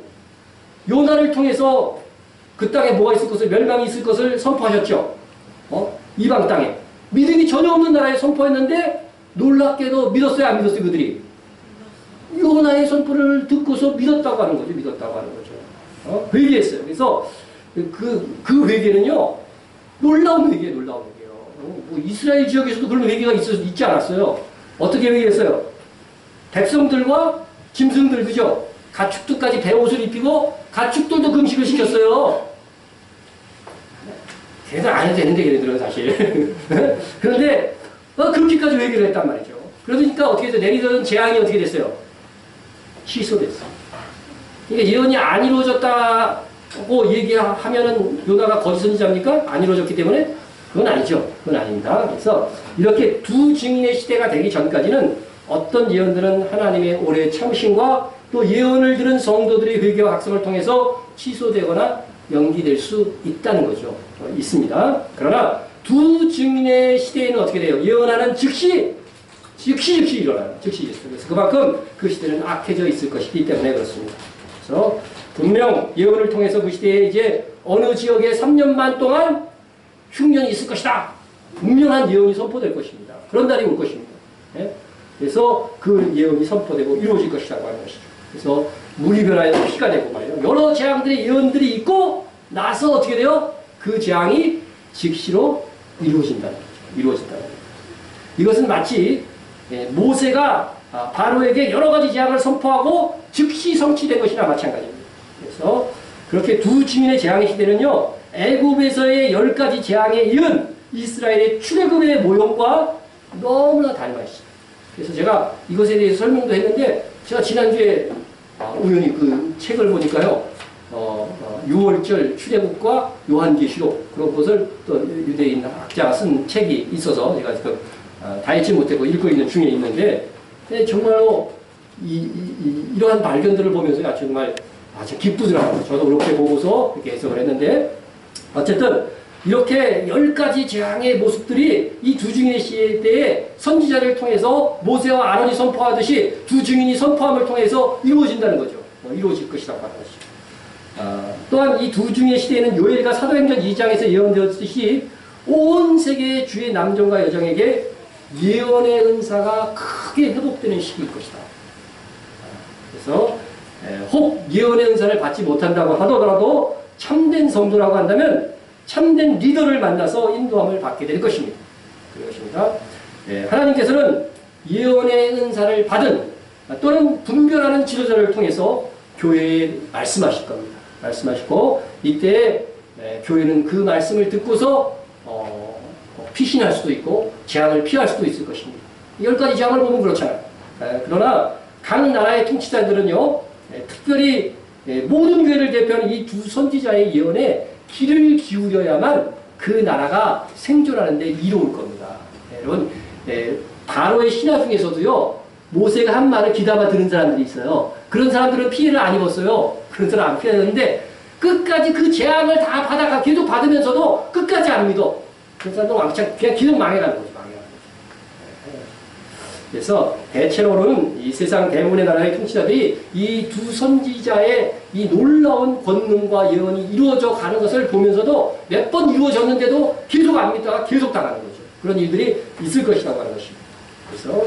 요나를 통해서 그 땅에 뭐가 있을 것을, 멸망이 있을 것을 선포하셨죠. 이방 땅에. 믿음이 전혀 없는 나라에 선포했는데 놀랍게도 믿었어요, 안 믿었어요, 그들이? 요나의 선포를 듣고서 믿었다고 하는 거죠. 회개했어요. 그래서 그 회개는요, 놀라운 회개예요. 뭐 이스라엘 지역에서도 그런 회개가 있지 않았어요. 어떻게 회개했어요? 백성들과 짐승들, 그죠? 가축들까지 배옷을 입히고 가축들도 금식을 시켰어요. 대단 안 해도 되는데, 걔네들은 사실. 그런데 그렇게까지 회개를 했단 말이죠. 그러니까 어떻게 됐어요? 내리던 재앙이 어떻게 됐어요? 취소됐어. 그러니까 예언이 안 이루어졌다고 얘기하면은 요나가 거짓 선지자입니까? 안 이루어졌기 때문에? 그건 아니죠. 그건 아닙니다. 그래서 이렇게 두 증인의 시대가 되기 전까지는 어떤 예언들은 하나님의 오래 참으심과 또 예언을 들은 성도들의 회개와 학습을 통해서 취소되거나 연기될 수 있다는 거죠. 있습니다. 그러나 두 증인의 시대에는 어떻게 돼요? 예언하는 즉시 일어나요. 그래서 그만큼 그 시대는 악해져 있을 것이기 때문에 그렇습니다. 그래서 분명 예언을 통해서 그 시대에 이제 어느 지역에 3년 반 동안 흉년이 있을 것이다. 분명한 예언이 선포될 것입니다. 그런 날이 올 것입니다. 예? 그래서 그 예언이 선포되고 이루어질 것이라고 하는 것이죠. 그래서 물이 변하여 피가 되고 말이에요. 여러 재앙들의 예언들이 있고 나서 어떻게 돼요? 그 재앙이 즉시로 이루어진다는 거죠. 이루어진다는 거죠. 이것은 마치 모세가 바로에게 여러 가지 재앙을 선포하고 즉시 성취된 것이나 마찬가지입니다. 그래서 그렇게 두 증인의 재앙의 시대는요, 애굽에서의 10가지 재앙에 이은 이스라엘의 출애굽의 모형과 너무나 닮아 있습니다. 그래서 제가 이것에 대해서 설명도 했는데, 제가 지난주에 우연히 그 책을 보니까요, 6월절 출애굽과 요한계시록, 그런 것을 또 유대인 학자가 쓴 책이 있어서 제가 지금 다 읽지 못하고 읽고 있는 중에 있는데, 정말로 이러한 발견들을 보면서 정말 아주 기쁘더라고요. 저도 그렇게 보고서 이렇게 해석을 했는데, 어쨌든 이렇게 10가지 재앙의 모습들이 이 두 증인의 시대에 선지자를 통해서 모세와 아론이 선포하듯이 두 증인이 선포함을 통해서 이루어진다는 거죠. 이루어질 것이라고 하는 것이죠. 또한 이 두 증인의 시대에는 요엘과 사도행전 2장에서 예언되었듯이 온 세계의 주의 남정과 여정에게 예언의 은사가 크게 회복되는 시기일 것이다. 그래서 혹 예언의 은사를 받지 못한다고 하더라도 참된 성도라고 한다면 참된 리더를 만나서 인도함을 받게 될 것입니다. 그것입니다. 하나님께서는 예언의 은사를 받은 또는 분별하는 지도자를 통해서 교회에 말씀하실 겁니다. 말씀하시고 이때 교회는 그 말씀을 듣고서 피신할 수도 있고 재앙을 피할 수도 있을 것입니다. 10가지 재앙을 보면 그렇잖아요. 그러나 각 나라의 통치자들은요, 특별히 모든 교회를 대표하는 이 두 선지자의 예언에 귀를 기울여야만 그 나라가 생존하는 데 이로울 겁니다. 여러분, 바로의 신하 중에서도요, 모세가 한 말을 귀담아 들은 사람들이 있어요. 그런 사람들은 피해를 안 입었어요. 그런 사람 안 피했는데 끝까지 그 재앙을 다 받아가 계속 받으면서도 끝까지 안 믿어. 그런 사람들은 왕창 그냥 계속 망해가는 거죠. 그래서 대체로는 이 세상 대부분의 나라의 통치자들이 이 두 선지자의 이 놀라운 권능과 예언이 이루어져 가는 것을 보면서도 몇 번 이루어졌는데도 계속 안 믿다가 계속 당하는 거죠. 그런 일들이 있을 것이라고 하는 것입니다. 그래서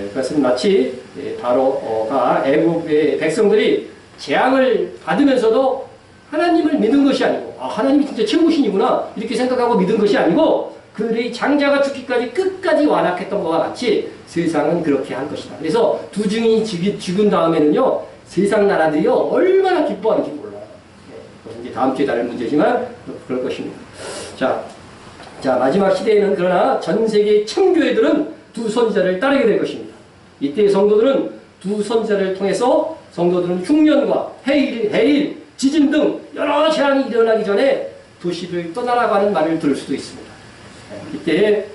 그것은 마치 바로가 애국의 백성들이 재앙을 받으면서도 하나님을 믿은 것이 아니고, 하나님이 진짜 최고신이구나 이렇게 생각하고 믿은 것이 아니고, 그들이 장자가 죽기까지 끝까지 완악했던 것과 같이 세상은 그렇게 할 것이다. 그래서 두 증인이 죽은 다음에는요, 세상 나라들이요 얼마나 기뻐하는지 몰라요. 그것은 이제 다음 주에 다룰 문제지만 그럴 것입니다. 자, 마지막 시대에는 그러나 전 세계 참교회들은 두 선지자를 따르게 될 것입니다. 이때 성도들은 두 선지자를 통해서 성도들은 흉년과 해일, 지진 등 여러 재앙이 일어나기 전에 도시를 떠나라고 말을 들을 수도 있습니다. 이때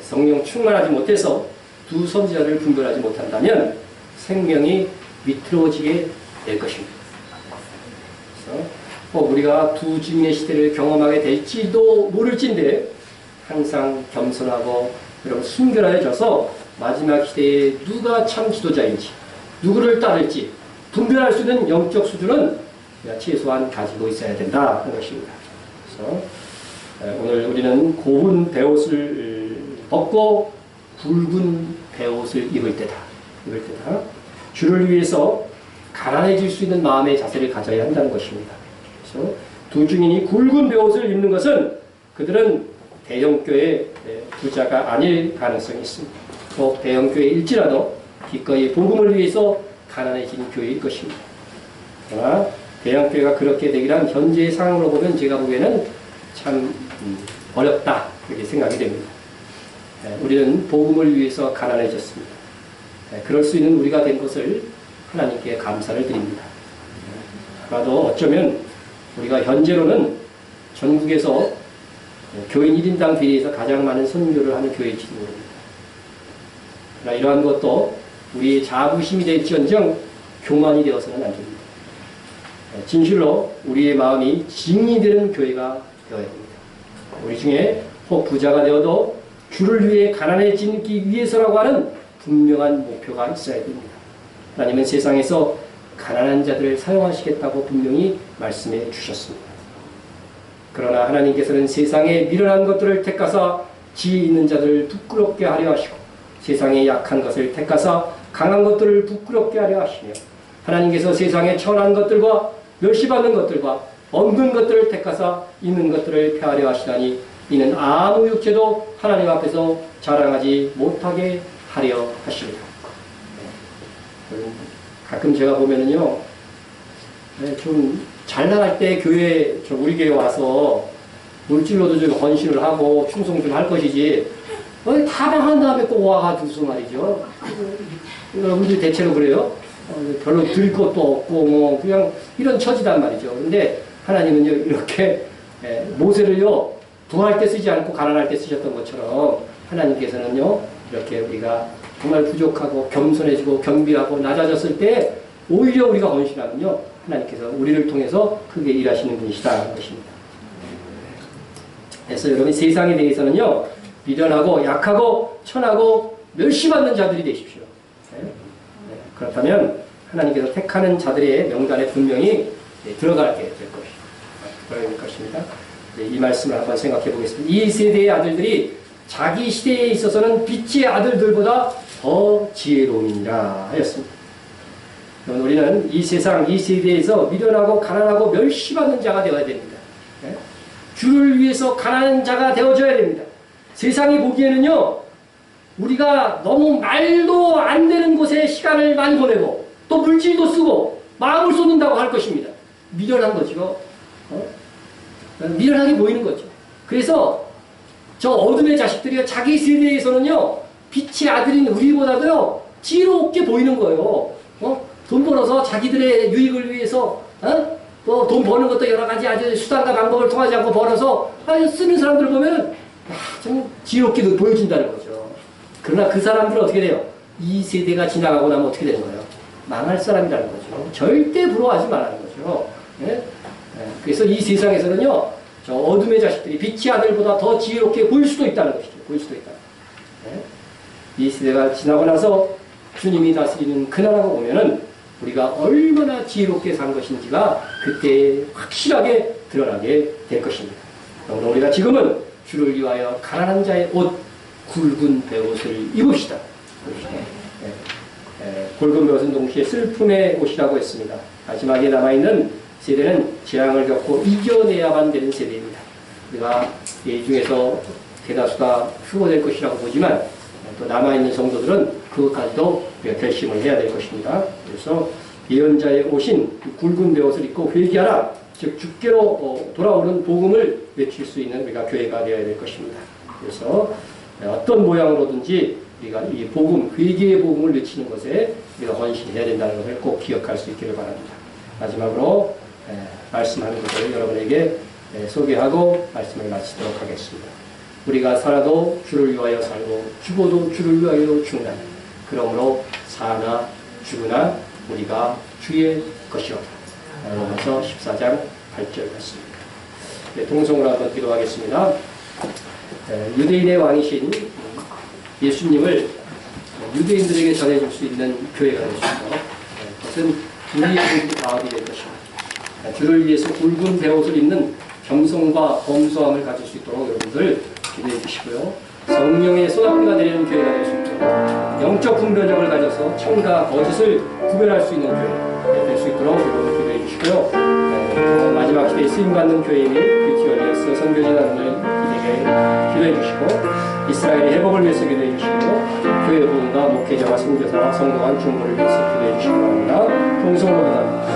성령 충만하지 못해서 두 선지자를 분별하지 못한다면 생명이 위태로워지게 될 것입니다. 그래서 우리가 두 증인의 시대를 경험하게 될지도 모를진데 항상 겸손하고 여러분 순결하여져서 마지막 시대에 누가 참 지도자인지 누구를 따를지 분별할 수 있는 영적 수준은 최소한 가지고 있어야 된다 하는 것입니다. 그래서 오늘 우리는 고운 베옷을 벗고 굵은 베옷을 입을 때다. 주를 위해서 가난해질 수 있는 마음의 자세를 가져야 한다는 것입니다. 그래서 두 증인이 굵은 베옷을 입는 것은 그들은 대형교회 부자가 아닐 가능성이 있습니다. 또 대형교회일지라도 기꺼이 복음을 위해서 가난해진 교회일 것입니다. 그러나 대형교회가 그렇게 되기란 현재의 상황으로 보면 제가 보기에는 참 어렵다 그렇게 생각이 됩니다. 우리는 복음을 위해서 가난해졌습니다. 그럴 수 있는 우리가 된 것을 하나님께 감사를 드립니다. 그래도 어쩌면 우리가 현재로는 전국에서 교인 1인당 비례해서 가장 많은 선교를 하는 교회일지도 모릅니다. 그러나 이러한 것도 우리의 자부심이 될지언정 교만이 되어서는 안 됩니다. 진실로 우리의 마음이 증인이 되는 교회가 되어야 됩니다. 우리 중에 혹 부자가 되어도 주를 위해 가난해지기 위해서라고 하는 분명한 목표가 있어야 됩니다. 하나님은 세상에서 가난한 자들을 사용하시겠다고 분명히 말씀해 주셨습니다. 그러나 하나님께서는 세상에 미련한 것들을 택하사 지혜 있는 자들을 부끄럽게 하려 하시고 세상에 약한 것을 택하사 강한 것들을 부끄럽게 하려 하시며 하나님께서 세상에 천한 것들과 멸시받는 것들과 없는 것들을 택하사 있는 것들을 폐하려 하시다니 이는 아무 육체도 하나님 앞에서 자랑하지 못하게 하려 하십니다. 가끔 제가 보면은요, 좀 잘 나갈 때 교회, 우리 교회 와서 물질로도 좀 헌신을 하고 충성 좀 할 것이지, 다 망한 다음에 꼭 와가지고서 말이죠. 여러분들이 대체로 그래요. 별로 드릴 것도 없고, 뭐, 그냥 이런 처지단 말이죠. 근데 하나님은요, 이렇게 모세를요, 부할 때 쓰지 않고 가난할 때 쓰셨던 것처럼 하나님께서는요, 이렇게 우리가 정말 부족하고 겸손해지고 겸비하고 낮아졌을 때 오히려 우리가 헌신하면요, 하나님께서 우리를 통해서 크게 일하시는 분이시다는 것입니다. 그래서 여러분 세상에 대해서는요, 미련하고 약하고 천하고 멸시받는 자들이 되십시오. 그렇다면 하나님께서 택하는 자들의 명단에 분명히 들어가게 될 것입니다. 이 말씀을 한번 생각해 보겠습니다. 이 세대의 아들들이 자기 시대에 있어서는 빛의 아들들보다 더 지혜로움이라 하였습니다. 우리는 이 세상, 이 세대에서 미련하고 가난하고 멸시받는 자가 되어야 됩니다. 주를 위해서 가난한 자가 되어줘야 됩니다. 세상이 보기에는요, 우리가 너무 말도 안 되는 곳에 시간을 많이 보내고 또 물질도 쓰고 마음을 쏟는다고 할 것입니다. 미련한 거죠. 미련하게 보이는 거죠. 그래서 저 어둠의 자식들이 자기 세대에서는요, 빛의 아들인 우리보다도요, 지혜롭게 보이는 거예요. 돈 벌어서 자기들의 유익을 위해서, 또 돈 버는 것도 여러 가지 아주 수단과 방법을 통하지 않고 벌어서 쓰는 사람들 보면은 좀 지혜롭게 보여진다는 거죠. 그러나 그 사람들은 어떻게 돼요? 이 세대가 지나가고 나면 어떻게 되는 거예요? 망할 사람이라는 거죠. 절대 부러워하지 말라는 거죠. 그래서 이 세상에서는요, 저 어둠의 자식들이 빛의 아들보다 더 지혜롭게 보일 수도 있다는 것이죠. 보일 수도 있다. 이 시대가 지나고 나서 주님이 다스리는 그날하고 보면은 우리가 얼마나 지혜롭게 산 것인지가 그때 확실하게 드러나게 될 것입니다. 그러므로 우리가 지금은 주를 위하여 가난한 자의 옷, 굵은 베옷을 입읍시다. 굵은 베옷은 동시에 슬픔의 옷이라고 했습니다. 마지막에 남아있는 세대는 재앙을 겪고 이겨내야만 되는 세대입니다. 우리가 이 중에서 대다수가 휴거될 것이라고 보지만 또 남아있는 성도들은 그것까지도 우리가 결심을 해야 될 것입니다. 그래서 예언자의 옷인 굵은 베옷을 입고 회개하라, 즉 주께로 돌아오는 복음을 외칠 수 있는 우리가 교회가 되어야 될 것입니다. 그래서 어떤 모양으로든지 우리가 이 복음, 회개의 복음을 외치는 것에 우리가 헌신해야 된다는 것을 꼭 기억할 수 있기를 바랍니다. 마지막으로 말씀하는 것을 여러분에게 소개하고 말씀을 마치도록 하겠습니다. 우리가 살아도 주를 위하여 살고 죽어도 주를 위하여 죽나니 그러므로 사나 죽으나 우리가 주의 것이로다. 로마서 14장 8절 같습니다. 동성으로 한번 기도하겠습니다. 유대인의 왕이신 예수님을 유대인들에게 전해줄 수 있는 교회가 될 수 있고 그것은 우리의 가업이 될 것입니다. 주를 위해서 굵은 베옷을 입는 겸손과 검소함을 가질 수 있도록 여러분들 기도해 주시고요. 성령의 소낙비가 내리는 교회가 될 수 있도록 영적 분별력을 가져서 참과 거짓을 구별할 수 있는 교회 될 수 있도록 여러분 기도해 주시고요. 마지막 시대에 쓰임받는 교회인 뷰티어리어스 선교지단을 이에게 기도해 주시고 이스라엘의 회복을 위해서 기도해 주시고 교회 부흥과 목회자와 선교사와 성도간 중보를 위해서 기도해 주시기 바랍니다. 동성으로 기도합니다.